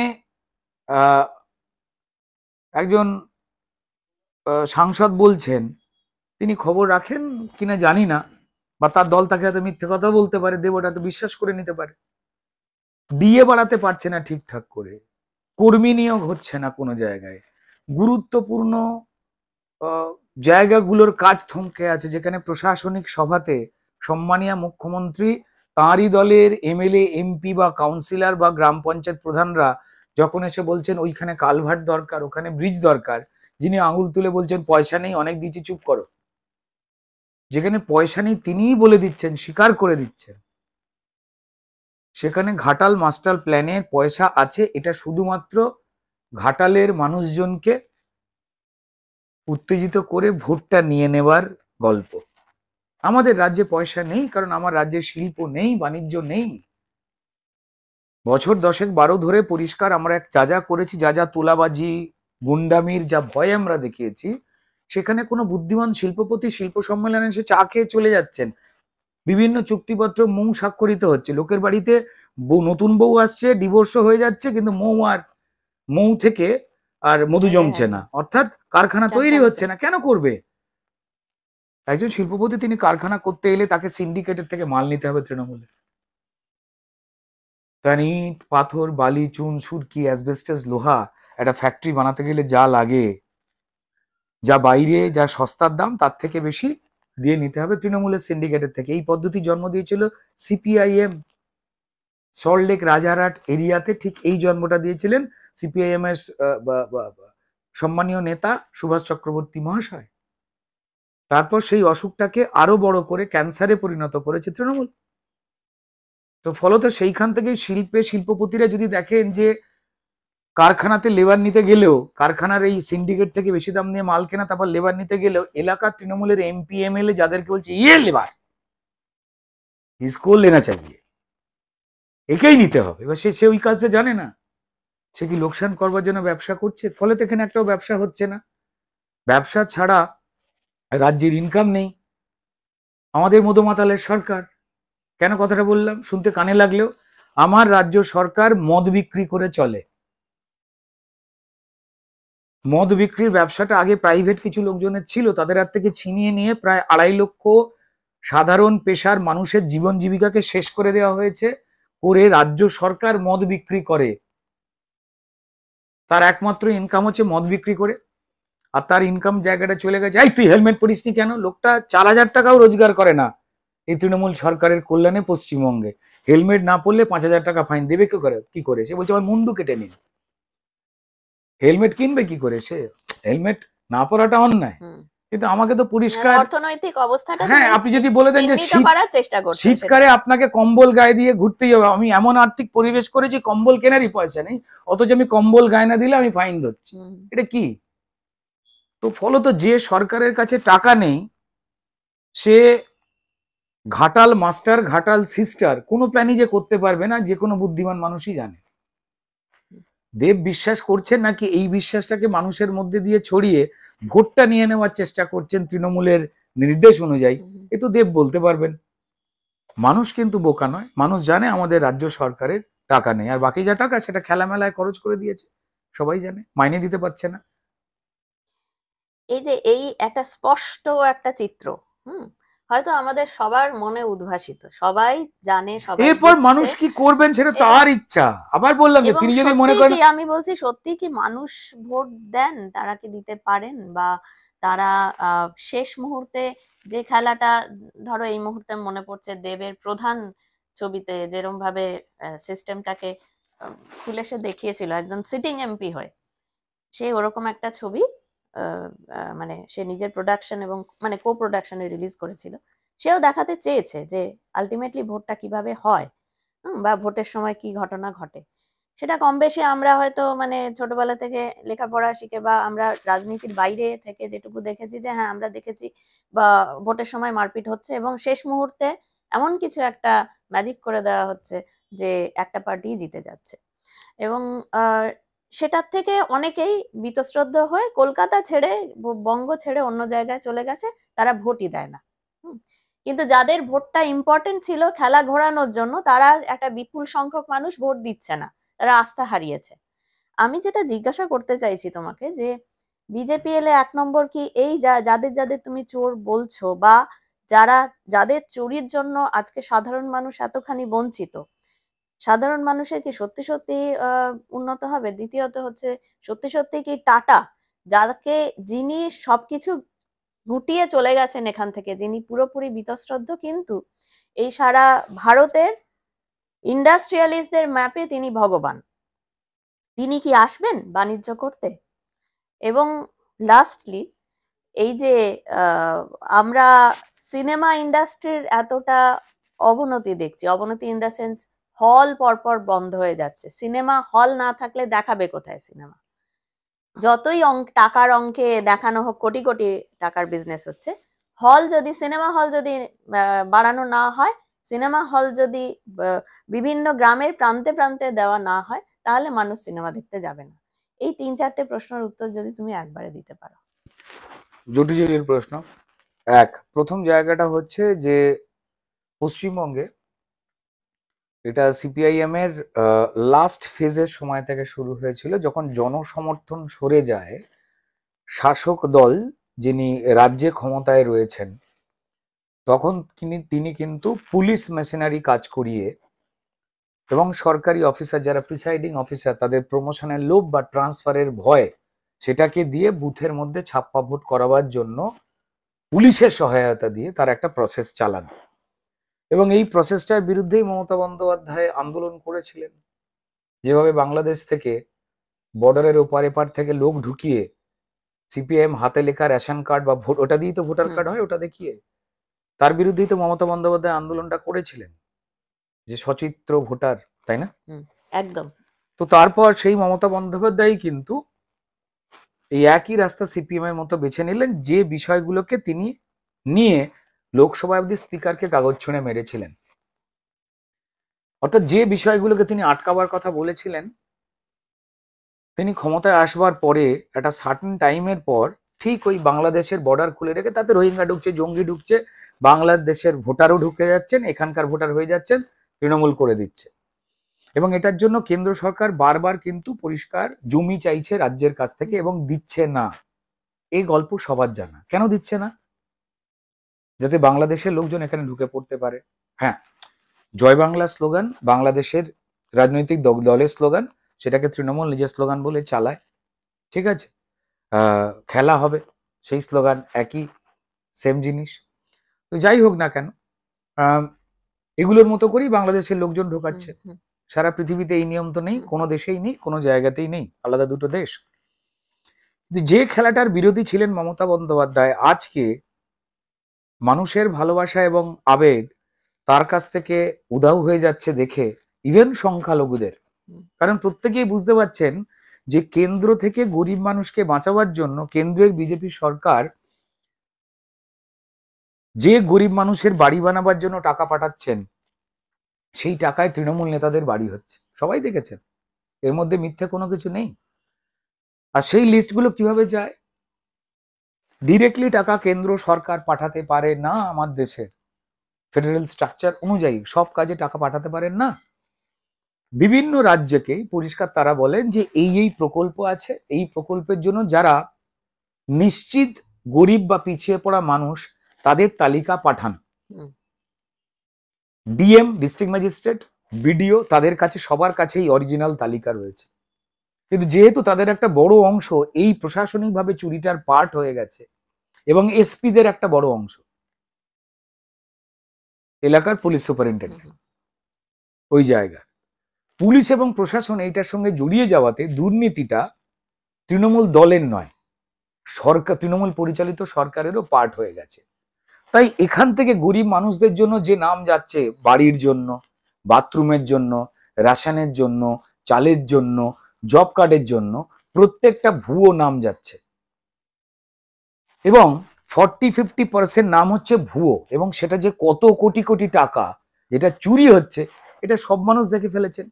একজন সাংসদ বলছেন, তিনি খবর রাখেন কিনা জানি না, বা তার দল তাকে হয়তো মিথ্যে কথা বলতে পারে, দেব ওটা তো বিশ্বাস করে নিতে পারে। দিয়ে বাড়াতে পারছে না ঠিকঠাক করে, কর্মী নিয়োগ হচ্ছে না কোনো জায়গায়, গুরুত্বপূর্ণ জায়গাগুলোর কাজ থমকে আছে, যেখানে প্রশাসনিক সভাতে সম্মানীয় মুখ্যমন্ত্রী তাঁরই দলের এমএলএ এমপি বা কাউন্সিলর বা গ্রাম পঞ্চায়েত প্রধানরা যখন এসে বলছেন ওইখানে কালভার্ট দরকার, ওখানে ব্রিজ দরকার, যিনি আঙুল তুলে বলছেন পয়সা নেই, অনেক দিয়েছি, চুপ করো। যেখানে পয়সা নেই তিনিই বলে দিচ্ছেন, স্বীকার করে দিচ্ছেন, সেখানে ঘাটাল মাস্টার প্ল্যানের পয়সা আছে, এটা শুধুমাত্র ঘাটালের মানুষজনকে উত্তেজিত করে ভোটটা নিয়ে নেবার গল্প। আমাদের রাজ্যে পয়সা নেই, কারণ আমার রাজ্যে শিল্প নেই, বাণিজ্য নেই। বছর 10-12 ধরে পরিষ্কার আমরা যা যা করেছি, যা যা তোলাবাজি গুন্ডামির যা ভয় আমরা দেখিয়েছি, সেখানে কোনো বুদ্ধিমান শিল্পপতি শিল্প সম্মেলনে এসে চা খেয়ে চলে যাচ্ছেন, বিভিন্ন চুক্তিপত্র মৌ স্বাক্ষরিত হচ্ছে, লোকের বাড়িতে নতুন বউ আসছে, ডিভোর্সও হয়ে যাচ্ছে, কিন্তু মৌ থেকে আর মধু জমছে না, অর্থাৎ কারখানা তৈরি হচ্ছে না। কেন করবে? একজন শিল্পপতি তিনি কারখানা করতে এলে তাকে সিন্ডিকেটের থেকে মাল নিতে হবে তৃণমূলে। তার ইট পাথর বালি চুন সুরকি অ্যাসবেস্টাস লোহা একটা ফ্যাক্টরি বানাতে গেলে যা লাগে, যা বাইরে যা সস্তার দাম তার থেকে বেশি দিয়ে নিতে হবে তৃণমূলের সিন্ডিকেটের থেকে। এই পদ্ধতি জন্ম দিয়েছিল সিপিআইএম। সল্টলেক রাজারহাট এরিয়াতে ঠিক এই জন্মটা দিয়েছিলেন সিপিআইএম এর সম্মানীয় নেতা সুভাষ চক্রবর্তী মহাশয়। তারপর সেই অসুখটাকে আরো বড় করে ক্যান্সারে পরিণত করেছে তৃণমূল। তো ফলত সেইখান থেকে শিল্পপতিরা যদি দেখেন যে কারখানাতে লেবার নিতে গেলেও, কারখানার এই সিন্ডিকেট থেকে বেশি দাম নিয়ে মাল কেনা, তারপর লেবার নিতে গেলেও এলাকার তৃণমূলের এমপি এমএলএ যাদেরকে বলছে ইয়ে লেবার ইসকো লেনা চাইয়ে, একেই নিতে হবে, এবার সে ওই কাজটা জানে না, সে কি লোকসান করবার জন্য ব্যবসা করছে। ফলে তো এখানে একটাও ব্যবসা হচ্ছে না। ব্যবসা ছাড়া রাজ্যের ইনকাম নেই। আমাদের মদমাতালের সরকার, কেন কথাটা বললাম শুনতে কানে লাগলেও, আমার রাজ্য সরকার মদ বিক্রি করে চলে। মদ বিক্রির ব্যবসাটা আগে প্রাইভেট কিছু লোকজনের ছিল, তাদের হাত থেকে ছিনিয়ে নিয়ে প্রায় 2.5 লক্ষ সাধারণ পেশার মানুষের জীবন জীবিকাকে শেষ করে দেওয়া হয়েছে। করে রাজ্য সরকার মদ বিক্রি করে, তার একমাত্র ইনকাম হচ্ছে মদ বিক্রি করে। আর তার ইনকাম জায়গাটা চলে গেছে, এই তুই হেলমেট পরিসনি কেন? লোকটা 4,000 টাকাও রোজগার করে না এই তৃণমূল সরকারের কল্যাণে পশ্চিমবঙ্গে। হেলমেট না পরলে 5,000 টাকা ফাইন দেবে কি করে? সে বলছে আমার মুন্ডু কেটে নিন। হেলমেট কিনবে কি করে সে? হেলমেট না পরাটা অন্যায়, কিন্তু আমাকে তো পরিষ্কার অর্থনৈতিক অবস্থাটা, হ্যাঁ, আপনি যদি বলে দেন যে শীতকালে আপনাকে কম্বল গায়ে দিয়ে ঘুরতেই হবে, আমি এমন আর্থিক পরিবেশ করেছি কম্বল কেনারই পয়সা নেই, অথচ আমি কম্বল গায়ে না দিলে আমি ফাইন ধরছি, এটা কি? তো ফলত যে সরকারের কাছে টাকা নেই সে ঘাটাল মাস্টার ঘাটাল সিস্টার কোনো প্ল্যানই যে করতে পারবে না, যে কোনো বুদ্ধিমান মানুষই জানে। দেব বিশ্বাস করছেন নাকি এই বিশ্বাসটাকে মানুষের মধ্যে দিয়ে ছড়িয়ে ভোটটা নিয়ে নেওয়ার চেষ্টা করছেন তৃণমূলের নির্দেশ অনুযায়ী, এ তো দেব বলতে পারবেন। মানুষ কিন্তু বোকা নয়, মানুষ জানে আমাদের রাজ্য সরকারের টাকা নেই, আর বাকি যা টাকা সেটা খেলামেলায় খরচ করে দিয়েছে, সবাই জানে, মাইনে দিতে পারছে না। এই যে এই একটা স্পষ্ট একটা চিত্র হয়তো আমাদের সবার মনে উদ্ভাসিত, সবাই জানে, সবাই এরপর মানুষ কি করবেন সেটা তার ইচ্ছা। আবার বললাম যে তিনি যদি মনে করেন, আমি বলছি সত্যি কি মানুষ ভোট দেন, তারা কি দিতে পারেন, বা তারা শেষ মুহূর্তে যে খেলাটা, ধরো এই মুহূর্তে মনে পড়ছে দেবের প্রধান ছবিতে যেরকম ভাবে সিস্টেমটাকে খুলে সে দেখিয়েছিল একজন সিটিং এমপি হয়ে, সে ওরকম একটা ছবি মানে সে নিজের প্রোডাকশন এবং মানে কো প্রোডাকশনে রিলিজ করেছিল। সেও দেখাতে চেয়েছে যে আলটিমেটলি ভোটটা কিভাবে হয়, বা ভোটের সময় কি ঘটনা ঘটে। সেটা কম বেশি আমরা হয়তো মানে ছোটবেলা থেকে লেখাপড়া শিখে বা আমরা রাজনীতির বাইরে থেকে যেটুকু দেখেছি, যে হ্যাঁ আমরা দেখেছি বা ভোটের সময় মারপিট হচ্ছে এবং শেষ মুহূর্তে এমন কিছু একটা ম্যাজিক করে দেওয়া হচ্ছে যে একটা পার্টি জিতে যাচ্ছে। এবং সেটার থেকে অনেকেই বীতশ্রদ্ধ হয়ে কলকাতা ছেড়ে বঙ্গ ছেড়ে অন্য জায়গায় চলে গেছে, তারা ভোটই দেয় না। কিন্তু যাদের ভোটটা ইম্পর্টেন্ট ছিল খেলা ঘোরানোর জন্য, তারা একটা বিপুল সংখ্যক মানুষ ভোট দিচ্ছে না, তারা আস্থা হারিয়েছে। আমি যেটা জিজ্ঞাসা করতে চাইছি তোমাকে, যে বিজেপি এলে 1 নম্বর কি এই যাদের যাদের তুমি চোর বলছো, বা যাদের চুরির জন্য আজকে সাধারণ মানুষ এতখানি বঞ্চিত, সাধারণ মানুষের কি সত্যি সত্যি উন্নত হবে? দ্বিতীয়ত হচ্ছে সত্যি সত্যি কি টাটা, যিনি সবকিছু গুটিয়ে চলে গেছেন এখান থেকে, যিনি পুরোপুরি বীতশ্রদ্ধ, কিন্তু এই সারা ভারতের ইন্ডাস্ট্রিয়ালিস্টদের ম্যাপে তিনি ভগবান, তিনি কি আসবেন বাণিজ্য করতে? এবং লাস্টলি এই যে আমরা সিনেমা ইন্ডাস্ট্রির এতটা অবনতি দেখছি, অবনতি ইন দ্য সেন্স হল পরপর বন্ধ হয়ে যাচ্ছে, সিনেমা হল না থাকলে দেখাবে কোথায় সিনেমা? যতই টাকার অঙ্কে দেখানো হোক, কোটি কোটি টাকার বিজনেস হচ্ছে, হল যদি সিনেমা হল যদি বাড়ানো না হয়, সিনেমা হল যদি বিভিন্ন গ্রামের প্রান্তে প্রান্তে দেওয়া না হয়, তাহলে মানুষ সিনেমা দেখতে যাবে না। এই 3-4টে প্রশ্নের উত্তর যদি তুমি একবারে দিতে পারো। জটিল প্রশ্ন। প্রথম জায়গাটা হচ্ছে যে পশ্চিমবঙ্গে এটা সিপিআইএম এর লাস্ট ফেজের সময় থেকে শুরু হয়েছিল, যখন জনসমর্থন সরে যায়, শাসক দল যিনি রাজ্যে ক্ষমতায় রয়েছেন তখন তিনি কিন্তু পুলিশ মেশিনারি কাজ করিয়ে এবং সরকারি অফিসার যারা প্রিসাইডিং অফিসার তাদের প্রমোশনের লোভ বা ট্রান্সফারের ভয় সেটাকে দিয়ে বুথের মধ্যে ছাপ্পা ভোট করাবার জন্য পুলিশের সহায়তা দিয়ে তার একটা প্রসেস চালান। এবং এই প্রসেসটার বিরুদ্ধেই মমতা বন্দ্যোপাধ্যায় আন্দোলন করেছিলেন। যেভাবে বাংলাদেশ থেকে বর্ডারের ওপার এপার থেকে লোক ঢুকিয়ে সিপিআইএম হাতে লেখা রেশন কার্ড বা ভোট, ওটা দিয়েই তো ভোটার কার্ড হয়, ওটা দেখিয়ে তার বিরুদ্ধেই তো মমতা বন্দ্যোপাধ্যায় আন্দোলনটা করেছিলেন, যে সচিত্র ভোটার, তাই না? একদম। তো তারপর সেই মমতা বন্দ্যোপাধ্যায় কিন্তু এই একই রাস্তা সিপিএম এর মতো বেছে নিলেন, যে বিষয়গুলোকে তিনি নিয়ে লোকসভা অব্দি স্পিকারকে কাগজ ছুঁড়ে মেরেছিলেন। অর্থাৎ যে বিষয়গুলোকে তিনি আটকাবার কথা বলেছিলেন, তিনি ক্ষমতায় আসবার পরে একটা সার্টেন টাইমের পর ঠিক ওই বাংলাদেশের বর্ডার খুলে রেখে তাতে রোহিঙ্গা ঢুকছে, জঙ্গি ঢুকছে, বাংলাদেশের ভোটারও ঢুকে যাচ্ছেন, এখানকার ভোটার হয়ে যাচ্ছেন, তৃণমূল করে দিচ্ছে। এবং এটার জন্য কেন্দ্র সরকার বারবার কিন্তু পরিষ্কার জমি চাইছে রাজ্যের কাছ থেকে এবং দিচ্ছে না। এই গল্প সবার জানা। কেন দিচ্ছে না? যাতে বাংলাদেশের লোকজন এখানে ঢুকে পড়তে পারে। হ্যাঁ, জয় বাংলা স্লোগান বাংলাদেশের রাজনৈতিক দলের স্লোগান, সেটাকে তৃণমূল নিজের স্লোগান বলে চালায়, ঠিক আছে। খেলা হবে সেই স্লোগান, একই সেম জিনিস। তো যাই হোক না কেন, এগুলোর মতো করেই বাংলাদেশের লোকজন ঢোকাচ্ছে। সারা পৃথিবীতে এই নিয়ম তো নেই, কোনো দেশেই নেই, কোনো জায়গাতেই নেই, আলাদা দুটো দেশ। যে খেলাটার বিরোধী ছিলেন মমতা বন্দ্যোপাধ্যায়, আজকে মানুষের ভালোবাসা এবং আবেগ তার কাছ থেকে উধাও হয়ে যাচ্ছে দেখে, ইভেন সংখ্যালঘুদের, কারণ প্রত্যেকেই বুঝতে পারছেন যে কেন্দ্র থেকে গরিব মানুষকে বাঁচাবার জন্য কেন্দ্রের বিজেপি সরকার যে গরিব মানুষের বাড়ি বানাবার জন্য টাকা পাঠাচ্ছেন, সেই টাকায় তৃণমূল নেতাদের বাড়ি হচ্ছে, সবাই দেখেছেন, এর মধ্যে মিথ্যে কোনো কিছু নেই। আর সেই লিস্টগুলো কিভাবে যায়? ডিরেক্টলি টাকা কেন্দ্র সরকার পাঠাতে পারে না, আমার দেশের ফেডারেল স্ট্রাকচার অনুযায়ী সব কাজে টাকা পাঠাতে পারেন না। বিভিন্ন রাজ্যকেই পরিষ্কার তারা বলেন যে এই প্রকল্প আছে, এই প্রকল্পের জন্য যারা নিশ্চিত গরিব বা পিছিয়ে পড়া মানুষ তাদের তালিকা পাঠান। ডিএম, ডিস্ট্রিক্ট ম্যাজিস্ট্রেট, বিডিও, তাদের কাছে সবার কাছেই অরিজিনাল তালিকা রয়েছে। কিন্তু যেহেতু তাদের একটা বড় অংশ এই প্রশাসনিকভাবে চুরিটার পার্ট হয়ে গেছে, এবং এসপিদের একটা বড় অংশ, এলাকার পুলিশ সুপারিনটেন্ডেন্ট, ওই জায়গা পুলিশ এবং প্রশাসন এইটার সঙ্গে জড়িয়ে যাওয়াতে দুর্নীতিটা তৃণমূল দলের নয়, সরকার, তৃণমূল পরিচালিত সরকারেরও পার্ট হয়ে গেছে। তাই এখান থেকে গরিব মানুষদের জন্য যে নাম যাচ্ছে, বাড়ির জন্য, বাথরুমের জন্য, রেশনের জন্য, চালের জন্য, জব কার্ডের জন্য, প্রত্যেকটা ভুয়ো নাম যাচ্ছে, এবং 40-50% নাম হচ্ছে ভুয়ো, এবং সেটা যে কত কোটি কোটি টাকা যেটা চুরি হচ্ছে, এটা সব মানুষ দেখে ফেলেছেন।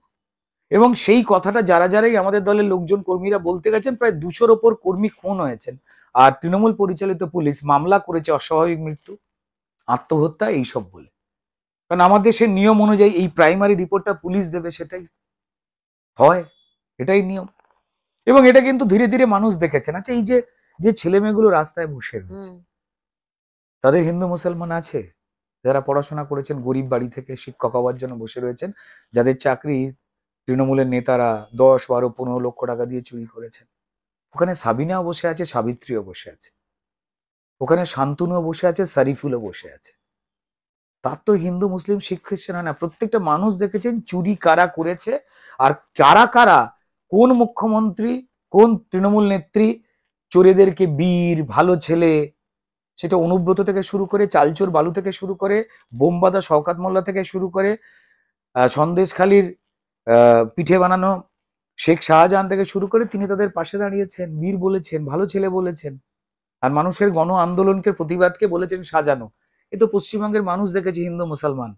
এবং সেই কথাটা যারাই আমাদের দলের লোকজন কর্মীরা বলতে গেছেন, প্রায় 200-র ওপর কর্মী খুন হয়েছেন, আর তৃণমূল পরিচালিত পুলিশ মামলা করেছে অস্বাভাবিক মৃত্যু, আত্মহত্যা, এইসব বলে। কারণ আমাদের দেশের নিয়ম অনুযায়ী এই প্রাইমারি রিপোর্টটা পুলিশ দেবে, সেটাই হয়, এটাই নিয়ম। এবং এটা কিন্তু ধীরে ধীরে মানুষ দেখেছেন। আচ্ছা, এই যে ছেলে মেয়েগুলো রাস্তায় বসে রয়েছে, তাদের হিন্দু মুসলমান আছে? যারা পড়াশোনা করেছেন, গরিব বাড়ি থেকে শিক্ষক হওয়ার জন্য বসে রয়েছেন, যাদের চাকরি তৃণমূলের নেতারা 10-12-15 লক্ষ টাকা দিয়ে চুরি করেছেন, ওখানে সাবিনাও বসে আছে, সাবিত্রীও বসে আছে, ওখানে শান্তনুও বসে আছে, শরীফুলও বসে আছে। তার তো হিন্দু মুসলিম শিখ খ্রিস্টান হয় না, প্রত্যেকটা মানুষ দেখেছেন চুরি কারা করেছে, আর কারা কারা, কোন মুখ্যমন্ত্রী, কোন তৃণমূল নেত্রী চোরেদেরকে বীর, ভালো ছেলে, সেটা অনুব্রত থেকে শুরু করে, চালচোর বালু থেকে শুরু করে, বোমবাদা শওকাত মোল্লা থেকে শুরু করে, সন্দেশখালীর পিঠে বানানো শেখ শাহজাহান থেকে শুরু করে, তিনি তাদের পাশে দাঁড়িয়েছেন, বীর বলেছেন, ভালো ছেলে বলেছেন, আর মানুষের গণ আন্দোলনকে, প্রতিবাদকে বলেছেন সাজানো। এ তো পশ্চিমবঙ্গের মানুষ দেখেছে, হিন্দু মুসলমান,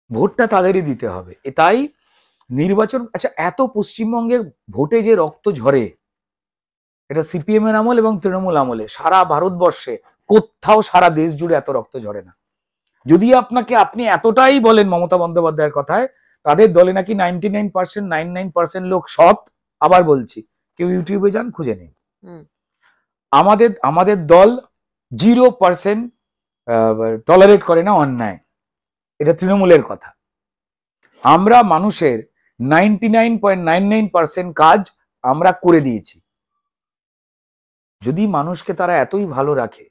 ভোটটা তাদেরই দিতে হবে। তাই নির্বাচন, আচ্ছা, এত পশ্চিমবঙ্গে ভোটে যে রক্ত ঝরে, এটা সিপিএম এর আমল এবং তৃণমূল আমলে সারা ভারতবর্ষে কোথাও, সারা দেশ জুড়ে এত রক্ত ঝরে না। যদি আপনি এতটাই বলেন মমতা বন্দ্যোপাধ্যায়ের কথায়, তাদের দলে নাকি 99% লোক সৎ। আবার বলছি, কেউ ইউটিউবে যান, খুঁজে নিন। আমাদের দল 0% টলারেট করে না অন্যায়, এটা তৃণমূলের কথা। আমরা মানুষের 99.99% কাজ আমরা করে দিয়েছি। যদি মানুষকে তারা এতই ভালো রাখে,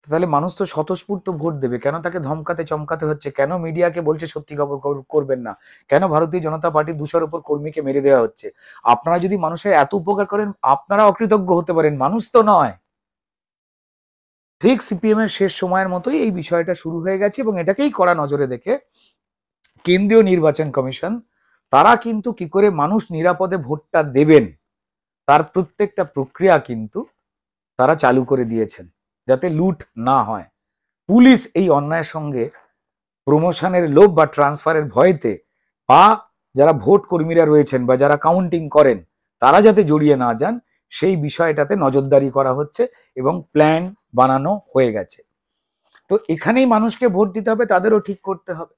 তাহলে মানুষ তো স্বতঃস্ফূর্ত ভোট দেবে। কেন তাকে ধমকাতে চমকাতে হচ্ছে? কেন মিডিয়াকে বলছে সত্যি খবর করবেন না? কেন ভারতীয় জনতা পার্টি 200-র উপর কর্মীকে মেরে দেওয়া হচ্ছে? আপনারা যদি মানুষের এত উপকার করেন, আপনারা অকৃতজ্ঞ হতে পারেন, মানুষ তো নয়। ঠিক সিপিএম এর শেষ সময়ের মতোই এই বিষয়টা শুরু হয়ে গেছে, এবং এটাকেই কড়া নজরে দেখে কেন্দ্রীয় নির্বাচন কমিশন তারা কিন্তু কি করে মানুষ নিরাপদে ভোটটা দেবেন তার প্রত্যেকটা প্রক্রিয়া কিন্তু তারা চালু করে দিয়েছেন, যাতে লুট না হয়। পুলিশ এই অন্যায়ের সঙ্গে প্রমোশনের লোভ বা ট্রান্সফারের ভয়েতে, বা যারা ভোট কর্মীরা রয়েছেন বা যারা কাউন্টিং করেন তারা যাতে জড়িয়ে না যান, সেই বিষয়টাতে নজরদারি করা হচ্ছে এবং প্ল্যান বানানো হয়ে গেছে। তো এখানেই মানুষকে ভোট দিতে হবে, তাদেরও ঠিক করতে হবে।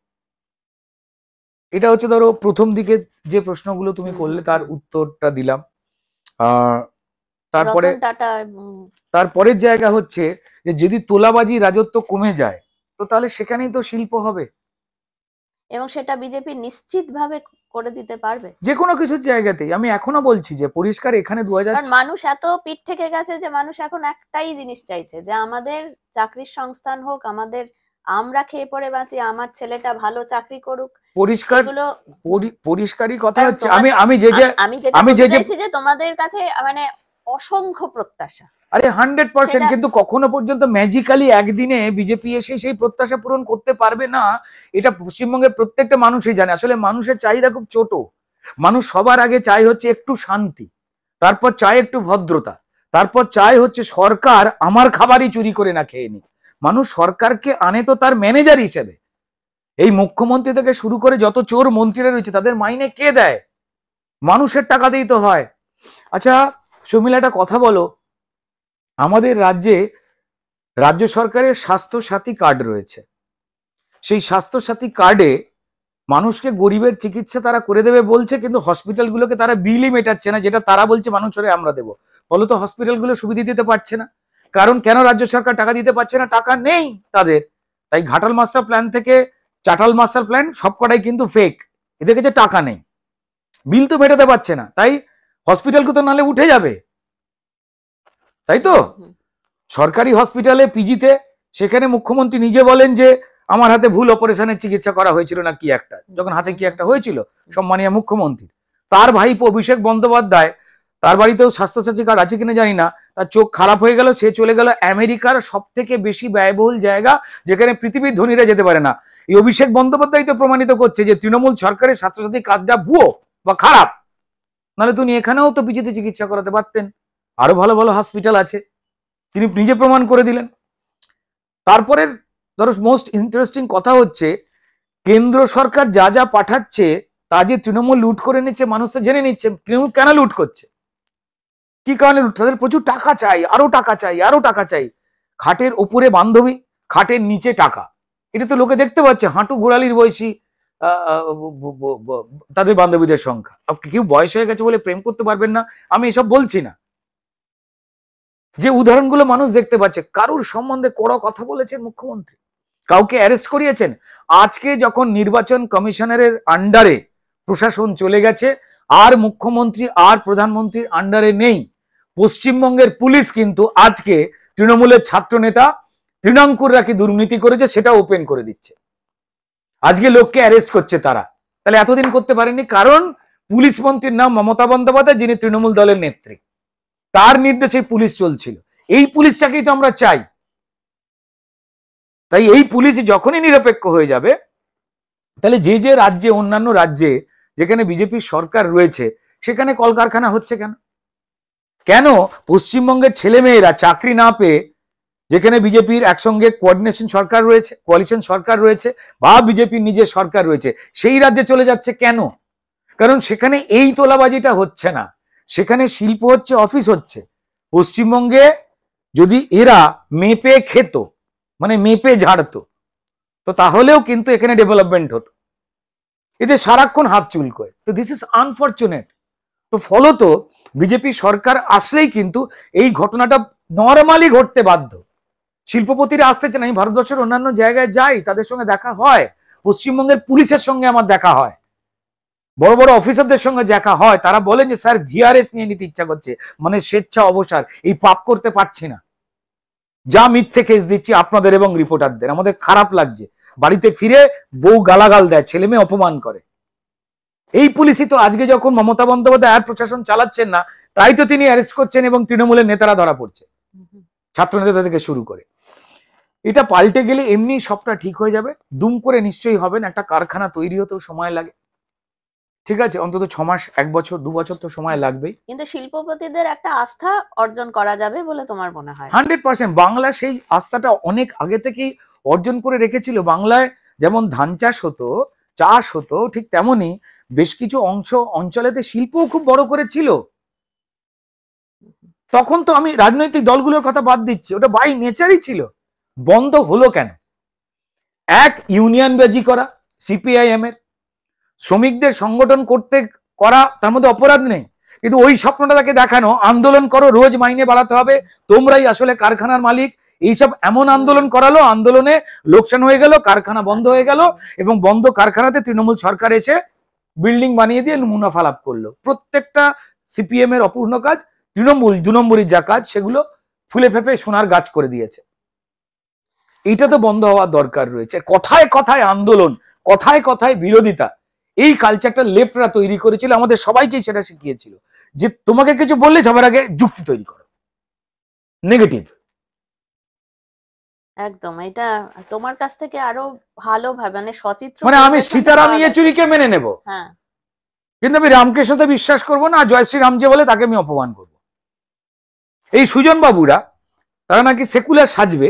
এটা হচ্ছে ধরো প্রথম দিকে যে প্রশ্নগুলো তুমি করলে তার উত্তরটা দিলাম। তারপরের জায়গা হচ্ছে যে যদি তোলাবাজি রাজত্ব কমে যায়, তো তাহলে সেখানেই তো শিল্প হবে, এবং সেটা বিজেপি নিশ্চিতভাবে করে দিতে পারবে যে কোনো কিছুর জায়গাতেই। আমি এখনো বলছি যে পরিষ্কার এখানে 2000, মানুষ এত পিঠ থেকে গেছে যে মানুষ এখন একটাই জিনিস চাইছে, যে আমাদের চাকরির সংস্থান হোক, আমরা খেয়ে পড়ে বাঁচি, আমার ছেলেটা ভালো চাকরি করুক। পরিষ্কারই কথা হচ্ছে। আমি যে যে তোমাদের কাছে মানে অসংখ্য প্রত্যাশা, আরে 100%, কিন্তু কখনো পর্যন্ত ম্যাজিক্যালি একদিনে বিজেপি এসে সেই প্রত্যাশা পূরণ করতে পারবে না। এটা পশ্চিমবঙ্গের প্রত্যেকটা মানুষই জানে। আসলে মানুষের চাহিদা খুব ছোট। মানুষ সবার আগে চাই হচ্ছে একটু শান্তি, তারপর চাই একটু ভদ্রতা, তারপর চাই হচ্ছে সরকার আমার খাবারই চুরি করে না খেয়ে নি। মানুষ সরকারকে আনে তো তার ম্যানেজার হিসেবে। এই মুখ্যমন্ত্রী থেকে শুরু করে যত চোর মন্ত্রীরা রয়েছে তাদের মাইনে কে দেয়? মানুষের টাকাতেই তো হয়। আচ্ছা শর্মিলা, একটা কথা বলো, আমাদের রাজ্যে রাজ্য সরকারের স্বাস্থ্য সাথী কার্ড রয়েছে। সেই স্বাস্থ্য সাথী কার্ডে মানুষকে গরিবের চিকিৎসা তারা করে দেবে বলছে, কিন্তু হসপিটালগুলোকে তারা বিলই মেটাচ্ছে না, যেটা তারা বলছে মানুষের আমরা দেবো। বলো তো হসপিটালগুলো সুবিধা দিতে পারছে না কারণ কেন রাজ্য সরকার টাকা দিতে পারছে না? টাকা নেই তাদের। তাই ঘাটাল মাস্টার প্ল্যান থেকে চাটাল মাস্টার প্ল্যান সবকটাই কিন্তু ফেক। এদের কাছে টাকা নেই, বিল তো মেটাতে পারছে না, তাই হসপিটালকে তো নালে উঠে যাবে, তাই তো? সরকারি হসপিটালে পিজিতে সেখানে মুখ্যমন্ত্রী নিজে বলেন যে আমার হাতে ভুল অপারেশনের চিকিৎসা করা হয়েছিল না কি একটা, যখন হাতে কি একটা হয়েছিল সম্মানীয় মুখ্যমন্ত্রী। তার ভাইপো অভিষেক বন্দ্যোপাধ্যায়, তার বাড়িতেও স্বাস্থ্যসাথী কার্ড আছে কিনা জানি না, তার চোখ খারাপ হয়ে গেল, সে চলে গেল আমেরিকার সব থেকে বেশি ব্যয়বহুল জায়গা যেখানে পৃথিবীর ধনীরা যেতে পারে না। এই অভিষেক বন্দ্যোপাধ্যায় তো প্রমাণিত করছে যে তৃণমূল সরকারের স্বাস্থ্যসাথী কার্ডটা ভুয়ো বা খারাপ। নাহলে তিনি এখানেও তো পিজিতে চিকিৎসা করাতে পারতেন, আরো ভালো ভালো হসপিটাল আছে, তিনি নিজে প্রমাণ করে দিলেন। তারপরে ধরো মোস্ট ইন্টারেস্টিং কথা হচ্ছে, কেন্দ্র সরকার যা যা পাঠাচ্ছে তা যে তৃণমূল লুট করে নিচ্ছে, মানুষ তো জেনে নিচ্ছে তৃণমূল কেন লুট করছে, কি কারণে লুট। তাদের প্রচুর টাকা চাই, আরো টাকা চাই, আরো টাকা চাই। খাটের উপরে বান্ধবী, খাটের নিচে টাকা, এটা তো লোকে দেখতে পাচ্ছে। হাঁটু গোড়ালির বয়সী তাদের বান্ধবীদের সংখ্যা। কেউ বয়স হয়ে গেছে বলে প্রেম করতে পারবেন না, আমি এসব বলছি না। যে উদাহরণগুলো মানুষ দেখতে পাচ্ছে, কারুর সম্বন্ধে কড়া কথা বলেছেন মুখ্যমন্ত্রী, কাউকে অ্যারেস্ট করিয়েছেন। আজকে যখন নির্বাচন কমিশনারের আন্ডারে প্রশাসন চলে গেছে, আর মুখ্যমন্ত্রী আর প্রধানমন্ত্রীর আন্ডারে নেই, পশ্চিমবঙ্গের পুলিশ কিন্তু আজকে তৃণমূলের ছাত্র নেতা তৃণাঙ্কুররা কি দুর্নীতি করেছে সেটা ওপেন করে দিচ্ছে। আজকে লোককে অ্যারেস্ট করছে তারা। তাহলে এতদিন করতে পারেনি কারণ পুলিশ মন্ত্রীর নাম মমতা বন্দ্যোপাধ্যায়, যিনি তৃণমূল দলের নেত্রী, তার নির্দেশে পুলিশ চলছিল। এই পুলিশটাকেই তো আমরা চাই। তাই এই পুলিশ যখনই নিরপেক্ষ হয়ে যাবে, তাহলে যে যে রাজ্যে, অন্যান্য রাজ্যে যেখানে বিজেপির সরকার রয়েছে সেখানে কলকারখানা হচ্ছে কেন? কেন পশ্চিমবঙ্গের ছেলেমেয়েরা চাকরি না পেয়ে, যেখানে বিজেপির একসঙ্গে কোঅর্ডিনেশন সরকার রয়েছে, কোয়ালিশন সরকার রয়েছে, বা বিজেপির নিজের সরকার রয়েছে, সেই রাজ্যে চলে যাচ্ছে কেন? কারণ সেখানে এই তোলাবাজিটা হচ্ছে না, সেখানে শিল্প হচ্ছে, অফিস হচ্ছে। পশ্চিমবঙ্গে যদি এরা মেপে খেত, মানে মেপে ঝাড়তো, তো তাহলেও কিন্তু এখানে ডেভেলপমেন্ট হতো। এদের সারাক্ষণ হাত চুলকোয়। তো দিস ইজ আনফরচুনেট। তো ফলত বিজেপি সরকার আসলেই কিন্তু এই ঘটনাটা নরমালি ঘটতে বাধ্য। শিল্পপতিরা আসতে চান, আমি ভারতবর্ষের অন্যান্য জায়গায় যাই, তাদের সঙ্গে দেখা হয়, পশ্চিমবঙ্গের পুলিশের সঙ্গে আমার দেখা হয়, বড় বড় অফিসারদের সঙ্গে দেখা হয়, তারা বলেন যে স্যার ভিআরএস নিয়ে নিতে ইচ্ছা করছে, মানে স্বেচ্ছা অবসর, এই পাপ করতে পারছি না, যা মিথ্যে কেস দিচ্ছি আপনাদের এবং রিপোর্টারদের, আমাদের খারাপ লাগছে। বাড়িতে ফিরে বউ গালাগাল দেয়, ছেলে মেয়ে অপমান করে। এই পুলিশই তো আজকে যখন মমতা বন্দ্যোপাধ্যায় আর প্রশাসন চালাচ্ছেন না, তাই তো তিনি অ্যারেস্ট করছেন এবং তৃণমূলের নেতারা ধরা পড়ছে, ছাত্র নেতা থেকে শুরু করে। এটা পাল্টে গেলে এমনি সবটা ঠিক হয়ে যাবে, দুম করে নিশ্চয়ই হবে না। একটা কারখানা তৈরি হতেও সময় লাগে, ঠিক আছে, অন্তত 6 মাস, 1 বছর, 2 বছর তো সময় লাগবেই। কিন্তু শিল্পপতিদের একটা আস্থা অর্জন করা যাবে বলে তোমার মনে হয়? 100%। বাংলা সেই আস্থাটা অনেক আগে থেকেই অর্জন করে রেখেছিল। বাংলায় যেমন ধান চাষ হতো, চাষ হতো, ঠিক তেমনি বেশ কিছু অঞ্চলেতে শিল্পও খুব বড় করে ছিল। তখন তো আমি রাজনৈতিক দলগুলোর কথা বাদ দিচ্ছি, ওটা বাই নেচারই ছিল। বন্ধ হলো কেন? এক, ইউনিয়নবাজি করা, সিপিআইএম এর শ্রমিকদের সংগঠন করতে করা, তার মধ্যে অপরাধ নেই, কিন্তু ওই স্বপ্নটা তাকে দেখানো, আন্দোলন করো, রোজ মাইনে বাড়াতে হবে, তোমরাই আসলে কারখানার মালিক, এইসব এমন আন্দোলন করালো, আন্দোলনে লোকসান হয়ে গেল, কারখানা বন্ধ হয়ে গেল, এবং বন্ধ কারখানাতে তৃণমূল সরকার এসে বিল্ডিং বানিয়ে দিয়ে মুনাফা লাভ করলো। প্রত্যেকটা সিপিএম এর অপূর্ণ কাজ, তৃণমূল 2 নম্বরীর যা কাজ, সেগুলো ফুলে ফেপে সোনার গাছ করে দিয়েছে। এইটা তো বন্ধ হওয়ার দরকার রয়েছে। কথায় কথায় আন্দোলন, কথায় কথায় বিরোধিতা, এই কালচারটা লেফটরা তৈরি করেছিল, আমাদের সবাইকেই সেটা শিখিয়েছিল যে তোমাকে কিছু বললে সবার আগে যুক্তি তৈরি করো, নেগেটিভ। একদম, এটা তোমার কাছ থেকে আরো ভালোভাবে, মানে সচিত্র, মানে আমি সীতারাম ইয়েচুরিকে মেনে নেব, হ্যাঁ, কিন্তু আমি রামকৃষ্ণতে বিশ্বাস করবো না, জয় শ্রীরাম যে বলে তাকে আমি অপমান করব। এই সুজন বাবুরা, তারা নাকি সেকুলার সাজবে,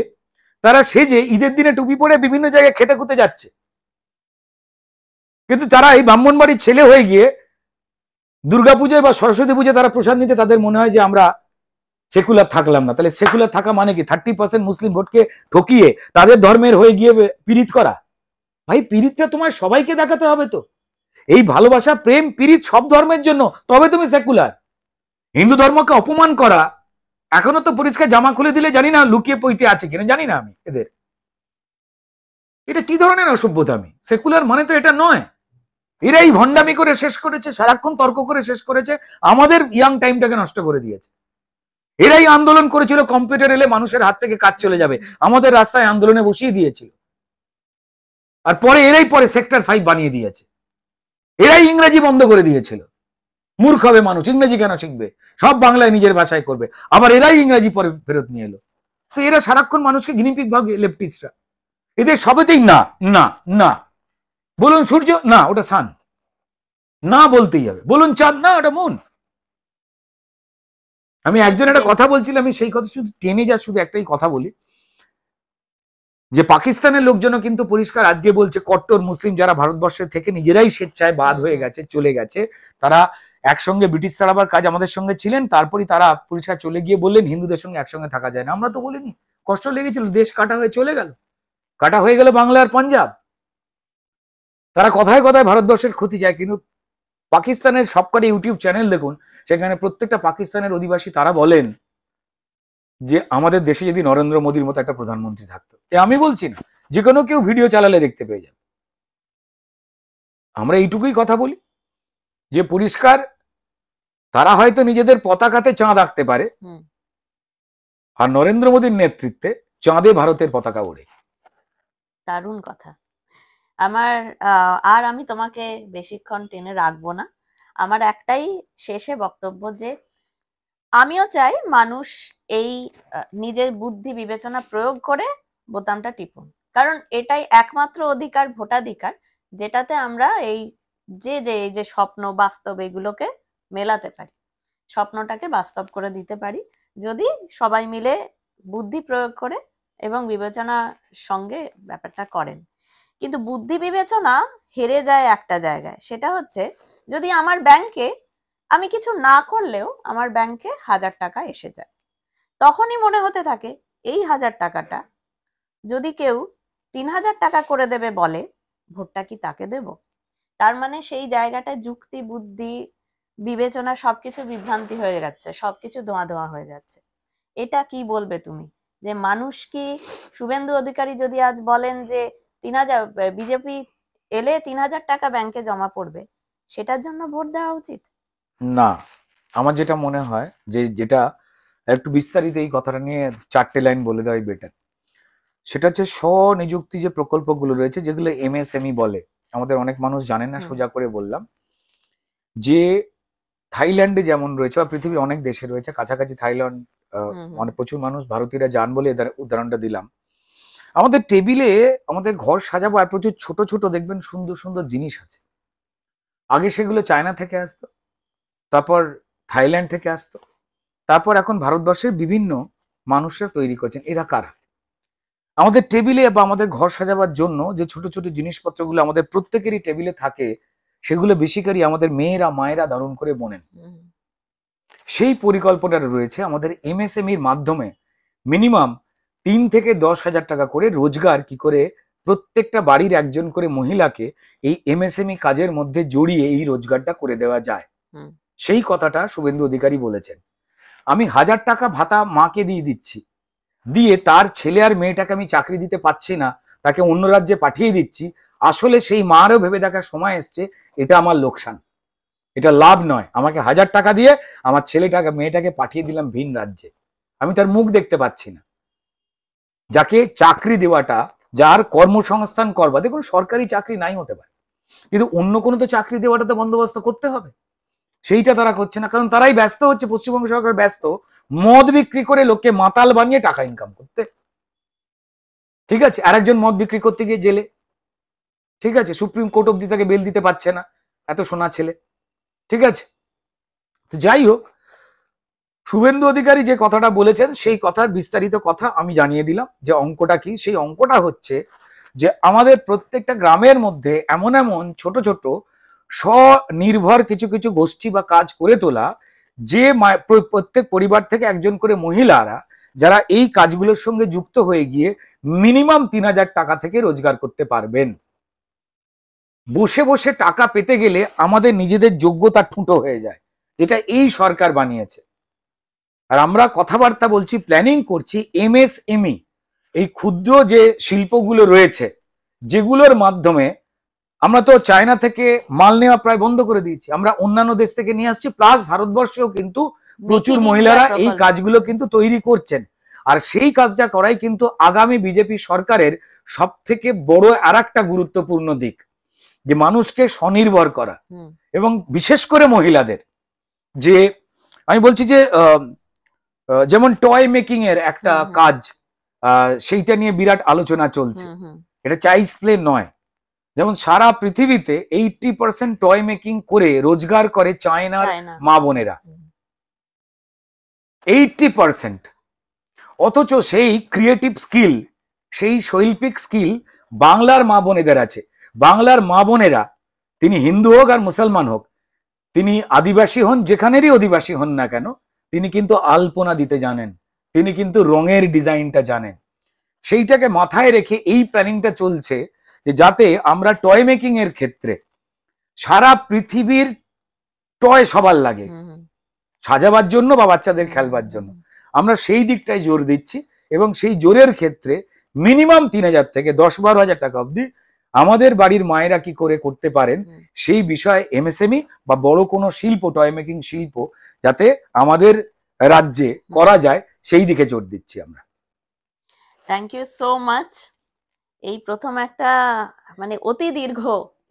তারা সেজে ঈদের দিনে টুপি পরে বিভিন্ন জায়গায় খেতে খুঁতে যাচ্ছে, কিন্তু তারা এই ব্রাহ্মণবাড়ির ছেলে হয়ে গিয়ে দুর্গাপূজায় বা সরস্বতী পূজায় তারা প্রসাদ নিতে তাদের মনে হয় যে আমরা সেকুলার থাকলাম না। তাহলে সেকুলার থাকা মানে কি? 30% মুসলিম ভোটকে ঠকিয়ে তাদের ধর্মের হয়ে গিয়ে পীড়িত করা? ভাই, পীড়িতটা তোমার সবাইকে দেখাতে হবে তো। এই ভালোবাসা, প্রেম, পীড়িত সব ধর্মের জন্য, তবে তুমি সেকুলার। হিন্দু ধর্মকে অপমান করা, এখনো তো পরিষ্কার জামা খুলে দিলে জানি না লুকিয়ে পইতে আছে কিনা, জানি না আমি এদের। এটা কি ধরনের অসভ্যতা? আমি সেকুলার মানে তো এটা নয়। এরাই ভণ্ডামি করে শেষ করেছে, সারাক্ষণ তর্ক করে শেষ করেছে, আমাদের ইয়াং টাইমটাকে নষ্ট করে দিয়েছে। এরাই আন্দোলন করেছিল কম্পিউটার এলে মানুষের হাত থেকে কাজ চলে যাবে, আমাদের রাস্তায় আন্দোলনে বসিয়ে দিয়েছিল। আর পরে এরাই সেক্টর 5 বানিয়ে দিয়েছে। এরাই ইংরেজি বন্ধ করে দিয়েছিল। মূর্খ হবে মানুষ, ইংরেজি কেন শিখবে, সব বাংলায় নিজের ভাষায় করবে। আবার এরাই ইংরেজি পরে ফেরত নিয়ে এলো। এরা সারাক্ষণ মানুষকে গিনিপিগ ভাবে, লেফটিস্টরা। এদের সবেতেই না না না। বলুন সূর্য, না ওটা সান, না বলতেই হবে। বলুন চাঁদ, না ওটা মুন। আমি একজন একটা কথা বলছিলাম, আমি সেই কথা শুধু টেনে যা শুধু একটাই কথা বলি, যে পাকিস্তানের লোকজনও কিন্তু পরিষ্কার আজকে বলছে, কট্টর মুসলিম যারা ভারতবর্ষের থেকে নিজেরাই স্বেচ্ছায় বাদ হয়ে গেছে, চলে গেছে, তারা একসঙ্গে ব্রিটিশ তাড়াবার কাজ আমাদের সঙ্গে ছিলেন, তারপরই তারা পরিষ্কার চলে গিয়ে বললেন হিন্দুদের সঙ্গে একসঙ্গে থাকা যায় না। আমরা তো বলিনি, কষ্ট লেগেছিল, দেশ কাটা হয়ে চলে গেল, কাটা হয়ে গেল বাংলা আর পাঞ্জাব। তারা কথায় কথায় ভারতবর্ষের ক্ষতি চায়, কিন্তু পাকিস্তানের সবকটি ইউটিউব চ্যানেল দেখুন, সেখানে প্রত্যেকটা পাকিস্তানের অধিবাসী তারা বলেন যে আমাদের দেশে যদি নরেন্দ্র মোদীর মতো একটা প্রধানমন্ত্রী থাকতো। আমি বলছি না, যে কোনো কেউ ভিডিও চালালে দেখতে পেয়ে যাবে। আমরা এইটুকুই কথা বলি যে পরিষ্কার তারা হয়তো নিজেদের পতাকাতে চাঁদ আঁকতে পারে, আর নরেন্দ্র মোদীর নেতৃত্বে চাঁদে ভারতের পতাকা ওড়ে। দারুণ কথা। আমার আর আমি তোমাকে বেশিক্ষণ টেনে রাখবো না। আমার একটাই শেষে বক্তব্য যে আমিও চাই মানুষ এই নিজের বুদ্ধি বিবেচনা প্রয়োগ করে বোতামটা টিপুন, কারণ এটাই একমাত্র অধিকার, ভোটাধিকার, যেটাতে আমরা এই যে স্বপ্ন বাস্তব এগুলোকে মেলাতে পারি, স্বপ্নটাকে বাস্তব করে দিতে পারি, যদি সবাই মিলে বুদ্ধি প্রয়োগ করে এবং বিবেচনার সঙ্গে ব্যাপারটা করেন। কিন্তু বুদ্ধি বিবেচনা হেরে যায় একটা জায়গায়, সেটা হচ্ছে যদি আমার ব্যাংকে আমি কিছু না করলেও আমার ব্যাংকে 1000 টাকা এসে যায়, তখনই মনে হতে থাকে এই 1000 টাকাটা যদি কেউ ৩,০০০ টাকা করে দেবে বলে, ভোটটা কি তাকে দেব? তার মানে সেই জায়গাটায় যুক্তি, বুদ্ধি, বিবেচনা সবকিছু বিভ্রান্তি হয়ে যাচ্ছে, সবকিছু ধোঁয়া ধোঁয়া হয়ে যাচ্ছে। এটা কি বলবে তুমি, যে মানুষ কি, শুভেন্দু অধিকারী যদি আজ বলেন যে ৩,০০০ বিজেপি এলে ৩,০০০ টাকা ব্যাংকে জমা পড়বে, সেটার জন্য ভোট দেওয়া উচিত? না, আমার যেটা মনে হয় যে যেটা একটু বিস্তারিত এই কথাটা নিয়ে 4টে লাইন বলে দেওয়াই বেটার। সেটা হচ্ছে স্বনিযুক্তি যে প্রকল্পগুলো রয়েছে, যেগুলো এমএসএমই বলে, আমাদের অনেক মানুষ জানে না, সোজা করে বললাম যে থাইল্যান্ডে যেমন রয়েছে বা পৃথিবীর অনেক দেশে রয়েছে, কাছাকাছি থাইল্যান্ড, অনেক প্রচুর মানুষ ভারতীয়রা যান বলে উদাহরণটা দিলাম। আমাদের টেবিলে আমাদের ঘর সাজাবো আর প্রচুর ছোট ছোট দেখবেন সুন্দর সুন্দর জিনিস আছে। আগে সেগুলো চায়না থেকে আসতো, তারপর থাইল্যান্ড থেকে আসতো, তারপর এখন ভারতবর্ষের বিভিন্ন মানুষরা তৈরি করছেন। এরা কারা? আমাদের টেবিলে বা আমাদের ঘর সাজাবার জন্য যে ছোট ছোট জিনিসপত্রগুলো আমাদের প্রত্যেকেরই টেবিলে থাকে, সেগুলো বেশিকারই আমাদের মেয়েরা মায়েরা দারুণ করে বোনেন। সেই পরিকল্পনাটা রয়েছে আমাদের এমএসএমইর মাধ্যমে মিনিমাম 3 থেকে 10,000 টাকা করে রোজগার কি করে প্রত্যেকটা বাড়ির একজন করে মহিলাকে এই এমএসএমই কাজের মধ্যে জড়িয়ে এই রোজগারটা করে দেওয়া যায়। সেই কথাটা শুভেন্দু অধিকারী বলেছেন। আমি 1,000 টাকা ভাতা মাকে দিয়ে দিচ্ছি, দিয়ে তার ছেলে আর মেয়েটাকে আমি চাকরি দিতে পারছি না, তাকে অন্য রাজ্যে পাঠিয়ে দিচ্ছি, আসলে সেই মারও ভেবে দেখার সময় এসছে এটা আমার লোকসান, এটা লাভ নয়। আমাকে 1,000 টাকা দিয়ে আমার ছেলেটাকে মেয়েটাকে পাঠিয়ে দিলাম ভিন রাজ্যে, আমি তার মুখ দেখতে পাচ্ছি না। যাকে চাকরি দেওয়াটা, যার কর্মসংস্থান করবা, দেখুন সরকারি চাকরি নাই হতে পারে, কিন্তু অন্য কোনো তো চাকরি দেওয়াটা তো বন্দোবস্ত করতে হবে, সেইটা তারা করছে না। কারণ তারাই ব্যস্ত হচ্ছে, পশ্চিমবঙ্গ সরকার ব্যস্ত মদ বিক্রি করে লোককে মাতাল বানিয়ে টাকা ইনকাম করতে। ঠিক আছে, আরেকজন মদ বিক্রি করতে গিয়ে জেলে, ঠিক আছে, সুপ্রিম কোর্ট অব্দি তাকে বেল দিতে পারছে না, এত সোনা ছেলে। ঠিক আছে, তো যাই হোক, শুভেন্দু অধিকারী যে কথাটা বলেছেন সেই কথার বিস্তারিত কথা আমি জানিয়ে দিলাম। যে অঙ্কটা কি, সেই অঙ্কটা হচ্ছে যে আমাদের প্রত্যেকটা গ্রামের মধ্যে এমন এমন ছোট ছোট স্বনির্ভর কিছু কিছু গোষ্ঠী বা কাজ করে তোলা, যে প্রত্যেক পরিবার থেকে একজন করে মহিলারা যারা এই কাজগুলোর সঙ্গে যুক্ত হয়ে গিয়ে মিনিমাম 3,000 টাকা থেকে রোজগার করতে পারবেন। বসে বসে টাকা পেতে গেলে আমাদের নিজেদের যোগ্যতা ঠুঁটো হয়ে যায়, যেটা এই সরকার বানিয়েছে। আর আমরা কথাবার্তা বলছি, প্ল্যানিং করছি এমএসএমই, এই ক্ষুদ্র যে শিল্পগুলো রয়েছে, যেগুলোর মাধ্যমে আমরা তো চায়না থেকে মাল নেওয়া প্রায় বন্ধ করে দিয়েছি, আমরা অন্যান্য দেশ থেকে নিয়ে আসছি, প্লাস ভারতবর্ষেও কিন্তু প্রচুর মহিলারা এই কাজগুলো কিন্তু তৈরি করছেন। আর সেই কাজটা করাই কিন্তু আগামী বিজেপি সরকারের সব থেকে বড় আর একটা গুরুত্বপূর্ণ দিক, যে মানুষকে স্বনির্ভর করা, এবং বিশেষ করে মহিলাদের। যে আমি বলছি যে যেমন টয় মেকিং এর একটা কাজ, সেইটা নিয়ে বিরাট আলোচনা চলছে, এটা চাইল্ডস প্লে নয়। যেমন সারা পৃথিবীতে 80% টয় মেকিং করে রোজগার করে চায়নার মা বোনেরা, 80%। অথচ সেই ক্রিয়েটিভ স্কিল, সেই শৈল্পিক স্কিল বাংলার মা বোনেদের আছে। বাংলার মা বোনেরা, তিনি হিন্দু হোক আর মুসলমান হোক, তিনি আদিবাসী হন, যেখানেরই অধিবাসী হন না কেন, তিনি কিন্তু আলপনা দিতে জানেন, তিনি কিন্তু রঙের ডিজাইনটা জানেন। সেইটাকে মাথায় রেখে এই প্ল্যানিংটা চলছে, যে যাতে আমরা টয় মেকিং এর ক্ষেত্রে সারা পৃথিবীর টয় সবার লাগে, সাজাবার জন্য বা বাচ্চাদের খেলবার জন্য, আমরা সেই দিকটায় জোর দিচ্ছি। এবং সেই জোরের ক্ষেত্রে মিনিমাম 3,000 থেকে 10-12,000 টাকা অবধি আমাদের বাড়ির মায়েরা কি করে করতে পারেন, সেই বিষয়ে এমএসএমই বা বড় কোনো শিল্প, টয় মেকিং শিল্প যাতে আমাদের রাজ্যে করা যায়, সেই দিকে জোর দিচ্ছি আমরা। Thank you so much. এই প্রথম একটা মানে অতি দীর্ঘ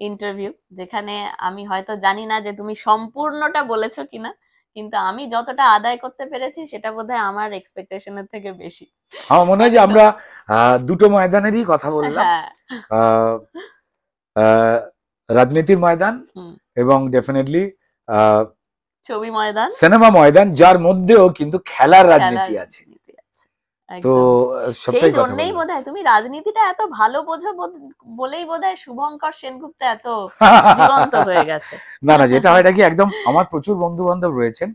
ইন্টারভিউ, যেখানে আমি হয়তো জানি না যে তুমি সম্পূর্ণটা বলেছো কিনা, কিন্তু আমি যতটা আদায় করতে পেরেছি সেটা বোধহয় আমার এক্সপেকটেশনের থেকে বেশি। আমার মনে হয় যে আমরা দুটো ময়দানেরই কথা বললাম, রাজনীতির ময়দান এবং ডেফিনেটলি ছবি ময়দান, সিনেমা ময়দান, যার মধ্যেও কিন্তু খেলার রাজনীতি আছে। তো সেই জন্যই বোধহয় তুমি রাজনীতিটা এত ভালো বোঝো বলেই বোধহয় শুভঙ্কর সেনগুপ্ত এত জীবন্ত হয়ে গেছে। না না, যেটা হয় কি, একদম আমার প্রচুর বন্ধু বান্ধব রয়েছেন,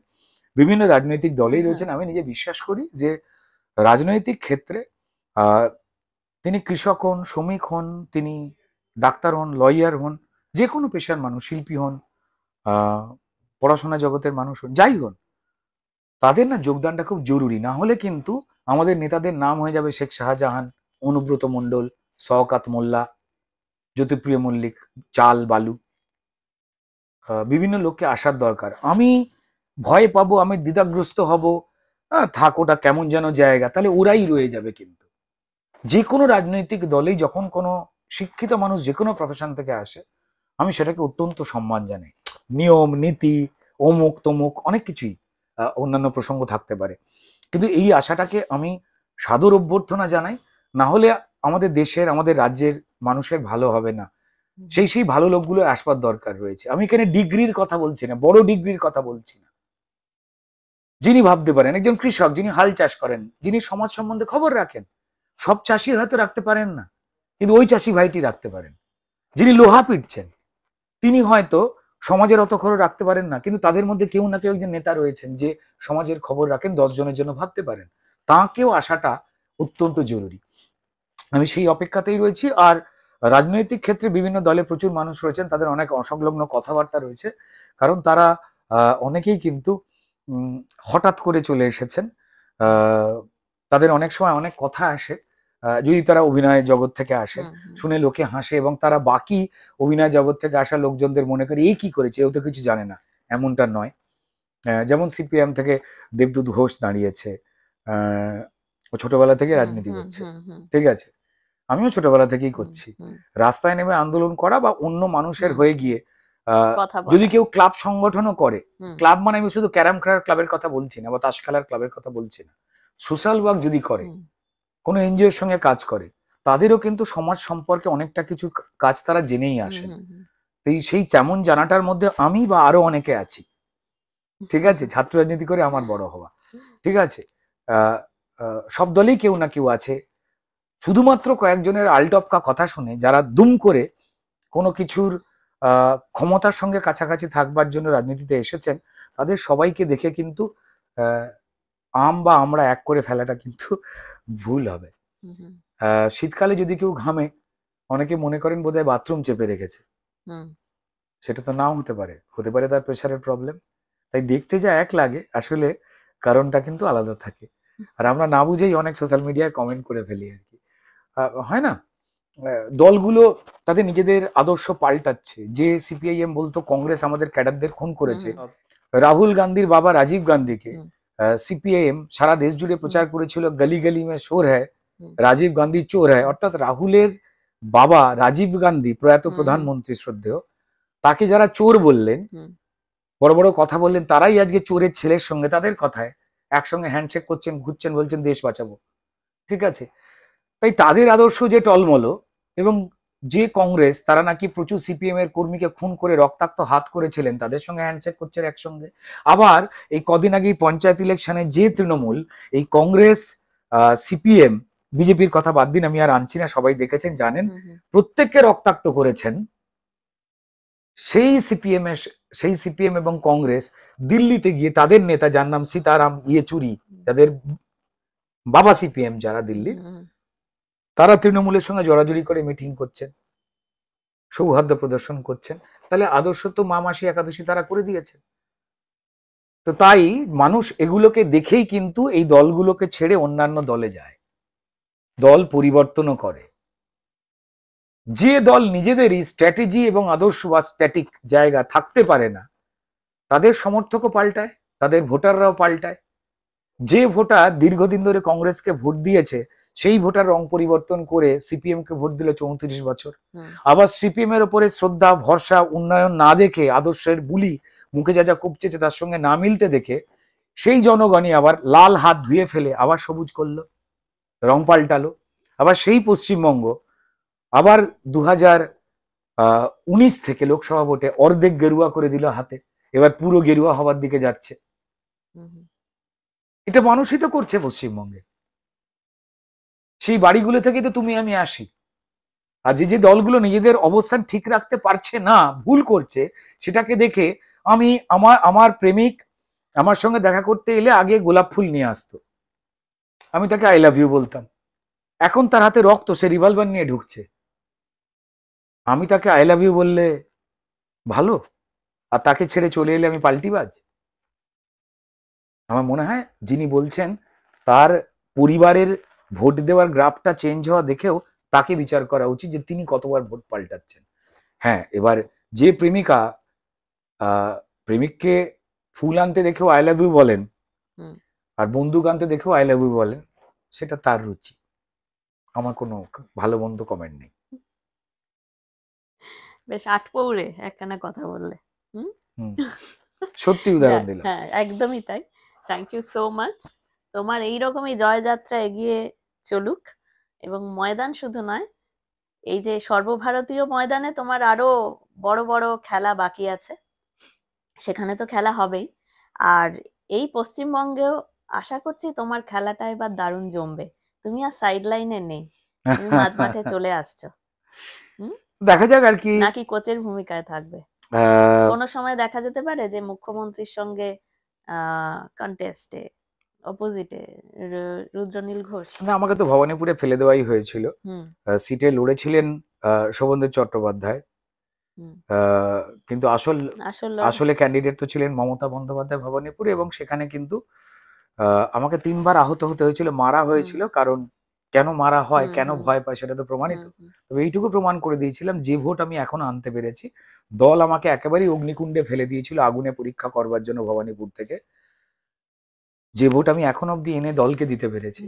বিভিন্ন রাজনৈতিক দলেই রয়েছেন। আমি নিজে বিশ্বাস করি যে রাজনৈতিক ক্ষেত্রে তিনি কৃষক হন, শ্রমিক হন, তিনি ডাক্তার হন, লয়ার হন, যে কোনো পেশার মানুষ, শিল্পী হন, পড়াশোনা জগতের মানুষ হন, যাই হন, তাদের না যোগদানটা খুব জরুরি। না হলে কিন্তু আমাদের নেতাদের নাম হয়ে যাবে শেখ শাহজাহান, অনুব্রত মণ্ডল, শওকাত মোল্লা, জ্যোতিপ্রিয় মল্লিক, চাল বালু। বিভিন্ন লোককে আসার দরকার। আমি ভয় পাবো, আমি দ্বিধাগ্রস্ত হব, থাক ওটা কেমন যেন জায়গা, তাহলে ওরাই রয়ে যাবে। কিন্তু যে কোনো রাজনৈতিক দলেই যখন কোনো শিক্ষিত মানুষ যে কোনো প্রফেশন থেকে আসে, আমি সেটাকে অত্যন্ত সম্মান জানাই। নিয়ম নীতি অমুক তমুক অনেক কিছুই অন্যান্য প্রসঙ্গ থাকতে পারে, কিন্তু এই আশাটাকে আমি সাদর অভ্যর্থনা জানাই। না হলে আমাদের দেশের, আমাদের রাজ্যের মানুষের ভালো হবে না। সেই ভালো লোকগুলো আসবার দরকার রয়েছে। আমি এখানে ডিগ্রির কথা বলছি না, বড় ডিগ্রির কথা বলছি না। যিনি ভাবতে পারেন, একজন কৃষক যিনি হাল চাষ করেন, যিনি সমাজ সম্বন্ধে খবর রাখেন, সব চাষি হয়তো রাখতে পারেন না, কিন্তু ওই চাষি ভাইটি রাখতে পারেন। যিনি লোহা পিটছেন, তিনি হয়তো সমাজের অত খবর রাখতে পারেন না, কিন্তু তাদের মধ্যে কেউ না কেউ একজন নেতা রয়েছেন যে সমাজের খবর রাখেন, 10 জনের জন্য ভাবতে পারেন। তাকেও আসাটা অত্যন্ত জরুরি। আমি সেই অপেক্ষাতেই রয়েছি। আর রাজনৈতিক ক্ষেত্রে বিভিন্ন দলে প্রচুর মানুষ রয়েছেন, তাদের অনেক অসংলগ্ন কথাবার্তা রয়েছে, কারণ তারা অনেকেই কিন্তু হঠাৎ করে চলে এসেছেন। তাদের অনেক সময় অনেক কথা আসে, যদি তারা অভিনয় জগৎ থেকে আসে, শুনে লোকে হাসে, এবং তারা বাকি অভিনয় জগৎ থেকে আসা লোকজনদের মনে করে এই কি করেছে, ও তো কিছু জানে না। এমনটা নয়। যেমন সিপিএম থেকে দেবদূত ঘোষ দাঁড়িয়েছে, ও ছোটবেলা থেকে রাজনীতি করছে, ঠিক আছে, আমিও ছোটবেলা থেকেই করছি। রাস্তায় নেমে আন্দোলন করা বা অন্য মানুষের হয়ে গিয়ে যদি কেউ ক্লাব সংগঠনও করে, ক্লাব মানে আমি শুধু ক্যারাম খেলার ক্লাবের কথা বলছি না বা তাস খেলার ক্লাবের কথা বলছি না, সোশ্যাল ওয়ার্ক যদি করে, কোনো এনজিও এর সঙ্গে কাজ করে, তাদেরও কিন্তু সমাজ সম্পর্কে অনেকটা কিছু কাজ তারা জেনেই আসেন। সেই তেমন জানাটার মধ্যে আমি বা আরো অনেকে আছি, ঠিক আছে। ছাত্র রাজনীতি করে আমার বড় হওয়া, ঠিক আছে। সব দলেই কেউ না কেউ আছে। শুধুমাত্র কয়েকজনের আলটপকা কথা শুনে যারা দুম করে কোনো কিছুর ক্ষমতার সঙ্গে কাছাকাছি থাকবার জন্য রাজনীতিতে এসেছেন, তাদের সবাইকে দেখে কিন্তু বা আমরা এক করে ফেলাটা কিন্তু ভুল হবে। শীতকালে যদি কেউ ঘামে, অনেকে মনে করেন বোধহয় বাথরুম চেপে রেখেছে, সেটা তো নাও হতে পারে, হতে পারে তার প্রেশারের প্রবলেম। তাই দেখতে যা এক লাগে, আসলে কারণটা কিন্তু আলাদা থাকে। আর আমরা না বুঝেই অনেক সোশ্যাল মিডিয়ায় কমেন্ট করে ফেলি আর কি, হয় না। দলগুলো তাদের নিজেদের আদর্শ পাল্টাচ্ছে। যে সিপিআইএম বলতো কংগ্রেস আমাদের ক্যাডারদের খুন করেছে, রাহুল গান্ধীর বাবা রাজীব গান্ধীকে সিপিআইএম সারা দেশ জুড়ে প্রচার করেছিল, গলি গলি মে শোর হ্যায়, রাজীব গান্ধী চোর হ্যায়। অর্থাৎ রাহুলের বাবা রাজীব গান্ধী, প্রয়াত প্রধানমন্ত্রী শ্রদ্ধেয়, তাকে যারা চোর বললেন, বড় বড় কথা বললেন, তারাই আজকে চোরের ছেলের সঙ্গে তাদের কথায় একসঙ্গে হ্যান্ডশেক করছেন, ঘুরছেন, বলছেন দেশ বাঁচাবো, ঠিক আছে। তাই তাদের আদর্শ যে টলমলো, এবং যে কংগ্রেস তারা নাকি প্রচুর সিপিএম এর কর্মীকে খুন করে রক্তাক্ত হাত করেছিলেন, তাদের সঙ্গে হ্যান্ডশেক করছে একসঙ্গে। আবার এই কদিন আগেই পঞ্চায়েত ইলেকশনে যে তৃণমূল, এই কংগ্রেস, সিপিএম, বিজেপির কথা বাদ দিন, আমি আর আনছি না, সবাই দেখেছেন জানেন, প্রত্যেককে রক্তাক্ত করেছেন। সেই সিপিএম এবং কংগ্রেস দিল্লিতে গিয়ে তাদের নেতা, যার নাম সীতারাম ইয়েচুরি, যাদের বাবা সিপিএম যারা দিল্লি, তারা তৃণমূলের সঙ্গে জড়াজড়ি করে মিটিং করছেন, সৌহার্দ্য প্রদর্শন করছেন। তাহলে আদর্শ তো মা মাসি একাদশী তারা করে দিয়েছে। তো তাই মানুষ এগুলোকে দেখেই কিন্তু এই দলগুলোকে ছেড়ে অন্যান্য দলে যায়, দল পরিবর্তনও করে। যে দল নিজেদেরই স্ট্র্যাটেজি এবং আদর্শ বা স্ট্যাটিক জায়গা থাকতে পারে না, তাদের সমর্থকও পাল্টায়, তাদের ভোটাররাও পাল্টায়। যে ভোটার দীর্ঘদিন ধরে কংগ্রেসকে ভোট দিয়েছে, সেই ভোটার রং পরিবর্তন করে সিপিএম কে ভোট দিল 34 বছর। আবার সিপিএম এর উপরে শ্রদ্ধা, ভরসা, উন্নয়ন না দেখে, আদর্শের বুলি মুখে যা যা কুপচেছে তার সঙ্গে না মিলতে দেখে, সেই জনগণই আবার লাল হাত ধুয়ে ফেলে আবার সবুজ করলো, রং পাল্টালো। আবার সেই পশ্চিমবঙ্গ আবার 2019 থেকে লোকসভা ভোটে অর্ধেক গেরুয়া করে দিল হাতে, এবার পুরো গেরুয়া হবার দিকে যাচ্ছে। এটা মানুষই তো করছে পশ্চিমবঙ্গে। সেই বাড়িগুলো থেকে তো তুমি আমি আসি। আর যে যে দলগুলো নিজেদের অবস্থান ঠিক রাখতে পারছে না, ভুল করছে, সেটাকে দেখে আমি আমার প্রেমিক আমার সঙ্গে দেখা করতে এলে আগে গোলাপ ফুল নিয়ে আসতো, আমি তাকে আই লাভ ইউ বলতাম। এখন তার হাতে রক্ত, সে রিভলভার নিয়ে ঢুকছে। আমি তাকে আই লাভ ইউ বললে ভালো, আর তাকে ছেড়ে চলে এলে আমি পাল্টিবাজ? আমার মনে হয় যিনি বলছেন তার পরিবারের ভোট দেওয়ার গ্রাফটা চেঞ্জ হওয়া দেখেও তাকে বিচার করা উচিত যে তিনি কতবার ভোট পাল্টাচ্ছেন। হ্যাঁ, এবার যে প্রেমিকা প্রেমিককে ফুল আনতে দেখেও আই লাভ ইউ বলেন, আর বন্দুক আনতে দেখেও আই লাভ ইউ বলেন, সেটা তার রুচি। আমার কোনো ভালো মন্দ কমেন্ট নেই। বেশ আটপৌরে একখানা কথা বললে। সত্যি উদাহরণ দিলাম। হ্যাঁ, একদমই তাই। Thank you so much. তোমার এইরকমই জয়যাত্রা এগিয়ে চলুক, এবং ময়দান শুধু নয়, এই যে সর্বভারতীয় ময়দানে তোমার আরো বড় বড় খেলা বাকি আছে, সেখানে তো খেলা হবেই। আর এই পশ্চিমবঙ্গেও আশা করছি তোমার খেলাটা এবার দারুণ জমবে। তুমি আর সাইড লাইনে নেই, তুমি মাঝ মাঠে চলে আসছো। দেখা যাক আর কি, নাকি কোচের ভূমিকায় থাকবে? কোনো সময় দেখা যেতে পারে যে মুখ্যমন্ত্রীর সঙ্গে কন্টেস্টে অপোজিটে রুদ্রনীল ঘোষ। না, আমাকে তো ভবানীপুরে ফেলে দেওয়াই হয়েছিল। সিটে লড়েছিলেন শোভনদেব চট্টোপাধ্যায়, কিন্তু আসলে ক্যান্ডিডেট তো ছিলেন মমতা বন্দ্যোপাধ্যায় ভবানীপুরে, এবং সেখানে কিন্তু আমাকে 3বার আহত হতে হয়েছিল, মারা হয়েছিল। কারণ কেন মারা হয়, কেন ভয় পায়, সেটা তো প্রমাণিত। তবে এইটুকু প্রমাণ করে দিয়েছিলাম, যে ভোট আমি এখন আনতে পেরেছি, দল আমাকে একেবারেই অগ্নিকুণ্ডে ফেলে দিয়েছিল আগুনে পরীক্ষা করবার জন্য ভবানীপুর থেকে। যে ভোট আমি এখন অব্দি এনে দলকে দিতে পেরেছি,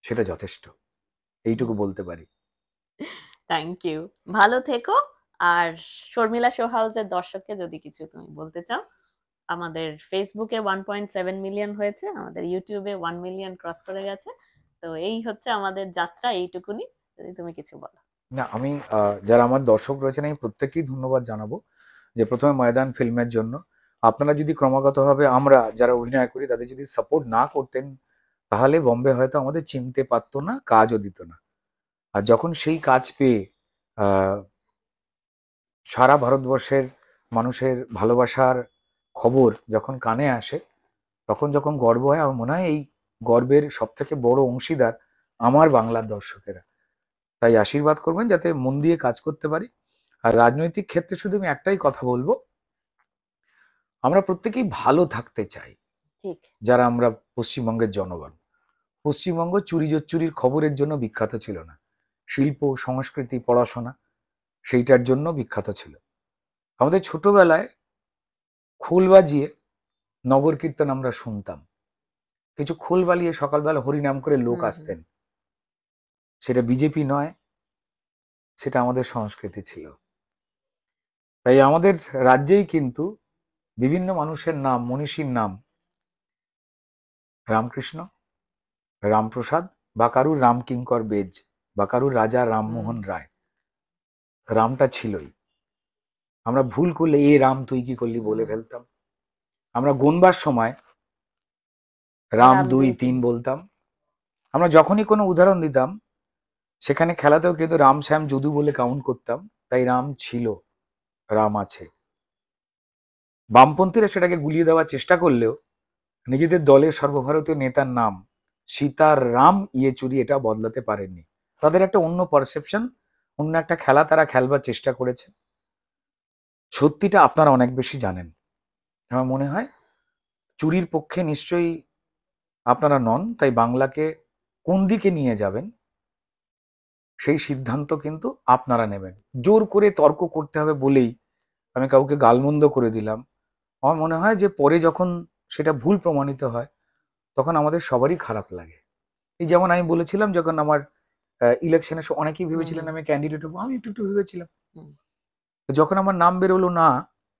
সেটা যথেষ্ট, এইটুকু বলতে পারি। থ্যাংক ইউ, ভালো থেকো। আর শর্মিলা শো হাউসের দর্শককে যদি কিছু তুমি বলতে চাও, আমাদের ফেসবুকে 1.7 মিলিয়ন হয়েছে, আমাদের ইউটিউবে 1 মিলিয়ন ক্রস করে গেছে। তো এই হচ্ছে আমাদের যাত্রা, এইটুকুনি, যদি তুমি কিছু বলো। না, আমি যারা আমার দর্শক রয়েছেন আমি প্রত্যেককেই ধন্যবাদ জানাবো, যে প্রথমে ময়দান ফিল্মের জন্য আপনারা যদি ক্রমাগতভাবে আমরা যারা অভিনয় করি তাদের যদি সাপোর্ট না করতেন, তাহলে বম্বে হয়তো আমাদের চিনতে পারতো না, কাজও দিত না। আর যখন সেই কাজ পেয়ে সারা ভারতবর্ষের মানুষের ভালোবাসার খবর যখন কানে আসে, তখন যখন গর্ব হয়, আমার মনে হয় এই গর্বের সব থেকে বড় অংশীদার আমার বাংলার দর্শকেরা। তাই আশীর্বাদ করবেন যাতে মন দিয়ে কাজ করতে পারি। আর রাজনৈতিক ক্ষেত্রে শুধু আমি একটাই কথা বলবো, আমরা প্রত্যেকেই ভালো থাকতে চাই। ঠিক, যারা আমরা পশ্চিমবঙ্গের জনগণ, পশ্চিমবঙ্গ চুরি জোচ্চুরির খবরের জন্য বিখ্যাত ছিল না, শিল্প সংস্কৃতি পড়াশোনা সেইটার জন্য বিখ্যাত ছিল। আমাদের ছোটবেলায় খোল বাজিয়ে নগর কীর্তন আমরা শুনতাম, কিছু খোল বালিয়ে সকালবেলা হরিনাম করে লোক আসতেন। সেটা বিজেপি নয়, সেটা আমাদের সংস্কৃতি ছিল। তাই আমাদের রাজ্যেই কিন্তু বিভিন্ন মানুষের নাম, মনীষীর নাম, রামকৃষ্ণ, রামপ্রসাদ, বা কারুর রামকিঙ্কর বেজ, বা কারুর রাজা রামমোহন রায়, রামটা ছিলই। আমরা ভুল করলে এ রাম তুই কি করলি বলে ফেলতাম। আমরা গুনবার সময় রাম 2 3 বলতাম। আমরা যখনই কোনো উদাহরণ দিতাম, সেখানে খেলাতেও কিন্তু রাম শ্যাম যদু বলে কাউন্ট করতাম। তাই রাম ছিল, রাম আছে। বামপন্থীরা সেটাকে গুলিয়ে দেওয়ার চেষ্টা করলেও নিজেদের দলের সর্বভারতীয় নেতার নাম সীতার রাম ইয়েচুরি এটা বদলাতে পারেননি। তাদের একটা অন্য পারসেপশন, অন্য একটা খেলা তারা খেলবার চেষ্টা করেছে। সত্যিটা আপনারা অনেক বেশি জানেন। আমার মনে হয় চুরির পক্ষে নিশ্চয়ই আপনারা নন। তাই বাংলাকে কোন দিকে নিয়ে যাবেন সেই সিদ্ধান্ত কিন্তু আপনারা নেবেন। জোর করে তর্ক করতে হবে বলেই আমি কাউকে গালমন্দ করে দিলাম, আমার মনে হয় যে পরে যখন সেটা ভুল প্রমাণিত হয়, তখন আমাদের সবারই খারাপ লাগে। এই যেমন আমি বলেছিলাম, যখন আমার ইলেকশনের সময় অনেকেই ভেবেছিলেন আমি ক্যান্ডিডেট হবো, আমি একটু ভেবেছিলাম। যখন আমার নাম বেরোলো না,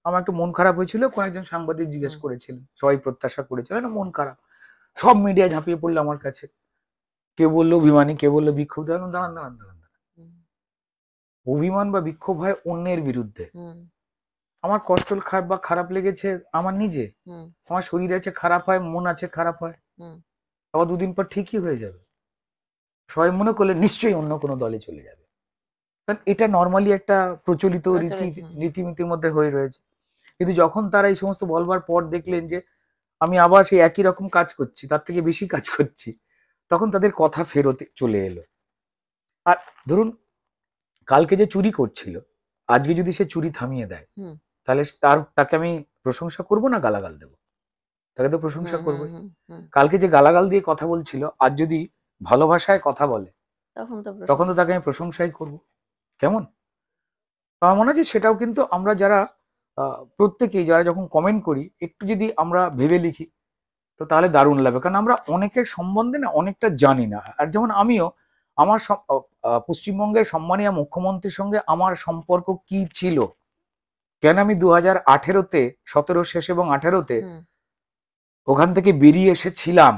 আমার একটু মন খারাপ হয়েছিল। কোন একজন সাংবাদিক জিজ্ঞেস করেছিলেন, সবাই প্রত্যাশা করেছিল, না মন খারাপ, সব মিডিয়া ঝাঁপিয়ে পড়লো আমার কাছে। কেউ বললো অভিমানী, কেউ বললো বিক্ষুব্ধ। দাঁড়ান দাঁড়ান দাঁড়ান দাঁড়ান, অভিমান বা বিক্ষোভ হয় অন্যের বিরুদ্ধে। আমার কষ্ট খারাপ বা খারাপ লেগেছে আমার নিজে, আমার শরীর আছে খারাপ হয়, মন আছে খারাপ হয়, আবার 2 দিন পর ঠিকই হয়ে যাবে। সবাই মনে করলে নিশ্চয়ই অন্য কোনো দলে চলে যাবে, কারণ এটা নর্মালি একটা প্রচলিত রীতিনীতির মধ্যে হয়ে রয়েছে। কিন্তু যখন তারা এই সমস্ত বলবার পর দেখলেন যে আমি আবার সেই একই রকম কাজ করছি, তার থেকে বেশি কাজ করছি, তখন তাদের কথা ফেরত চলে এলো। আর ধরুন কালকে যে চুরি করছিল, আজকে যদি সে চুরি থামিয়ে দেয়, হুম তাহলে তাকে আমি প্রশংসা করব না গালাগাল দেবো? তাকে তো প্রশংসা হুম করবোই। হুম হুম কালকে যে গালাগাল দিয়ে কথা বলছিল, আজ যদি ভালোবাসায় কথা বলে, তখন তো তখন তো প্রশংসা। তাকে আমি প্রশংসাই করব। কেমন? তো আমার মনে হয় যে সেটাও কিন্তু আমরা যারা প্রত্যেকেই যারা যখন কমেন্ট করি, একটু যদি আমরা ভেবে লিখি, তো তাহলে দারুণ লাগবে। কারণ আমরা অনেকের সম্বন্ধে না অনেকটা জানি না। আর যেমন আমিও আমার পশ্চিমবঙ্গের সম্মানীয় মুখ্যমন্ত্রীর সঙ্গে আমার সম্পর্ক কি ছিল, কেন আমি 2018-তে 17 শেষ এবং 18-তে হুম ওখান থেকে বেরিয়ে এসেছিলাম,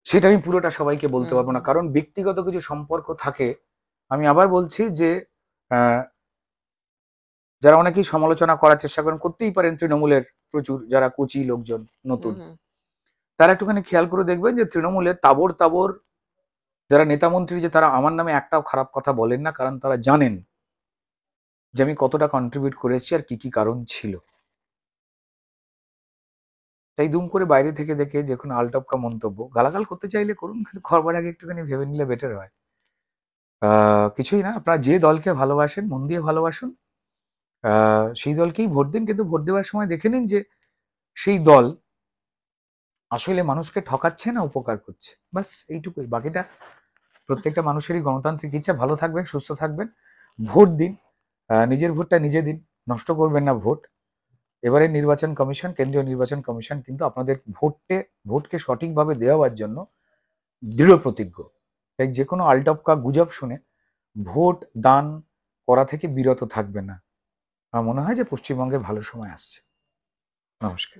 সেটা আমি পুরোটা সবাইকে বলতে হুম পারবো না। হুম কারণ ব্যক্তিগত কিছু সম্পর্ক থাকে। আমি আবার বলছি যে আহ, যারা অনেকেই সমালোচনা করার চেষ্টা করেন, করতেই পারেন, তৃণমূলের প্রচুর যারা কোচি লোকজন হুম নতুন, হুম তারা একটুখানি খেয়াল করে দেখবেন যে তৃণমূলের তাবর তাবর যারা নেতামন্ত্রী, যে তারা আমার নামে একটাও খারাপ কথা বলেন না, কারণ তারা জানেন যে আমি কতটা কন্ট্রিবিউট করে এসেছি আর কি কি কারণ ছিল। তাই দুম করে বাইরে থেকে দেখে যে কোনো আলটপকা মন্তব্য গালাগাল করতে চাইলে করুন, কিন্তু করবার আগে একটুখানি ভেবে নিলে বেটার হয়। কিছুই না, আপনারা যে দলকে ভালোবাসেন মন দিয়ে ভালোবাসুন, সেই দলকেই ভোট দিন, কিন্তু ভোট দেওয়ার সময় দেখে নিন যে সেই দল আসলে মানুষকে ঠকাচ্ছে না উপকার করছে। বাস এইটুকুই। বাকিটা প্রত্যেকটা মানুষেরই গণতান্ত্রিক ইচ্ছা। ভালো থাকবেন, সুস্থ থাকবেন, ভোট দিন, নিজের ভোটটা নিজে দিন, নষ্ট করবেন না ভোট। এবারে নির্বাচন কমিশন, কেন্দ্রীয় নির্বাচন কমিশন কিন্তু আপনাদের ভোটকে সঠিকভাবে দেওয়ার জন্য দৃঢ় প্রতিজ্ঞ। তাই যে কোনো আলটপকা গুজব শুনে ভোট দান করা থেকে বিরত থাকবে না। আমার মনে হয় যে পশ্চিমবঙ্গের ভালো সময় আসছে। নমস্কার।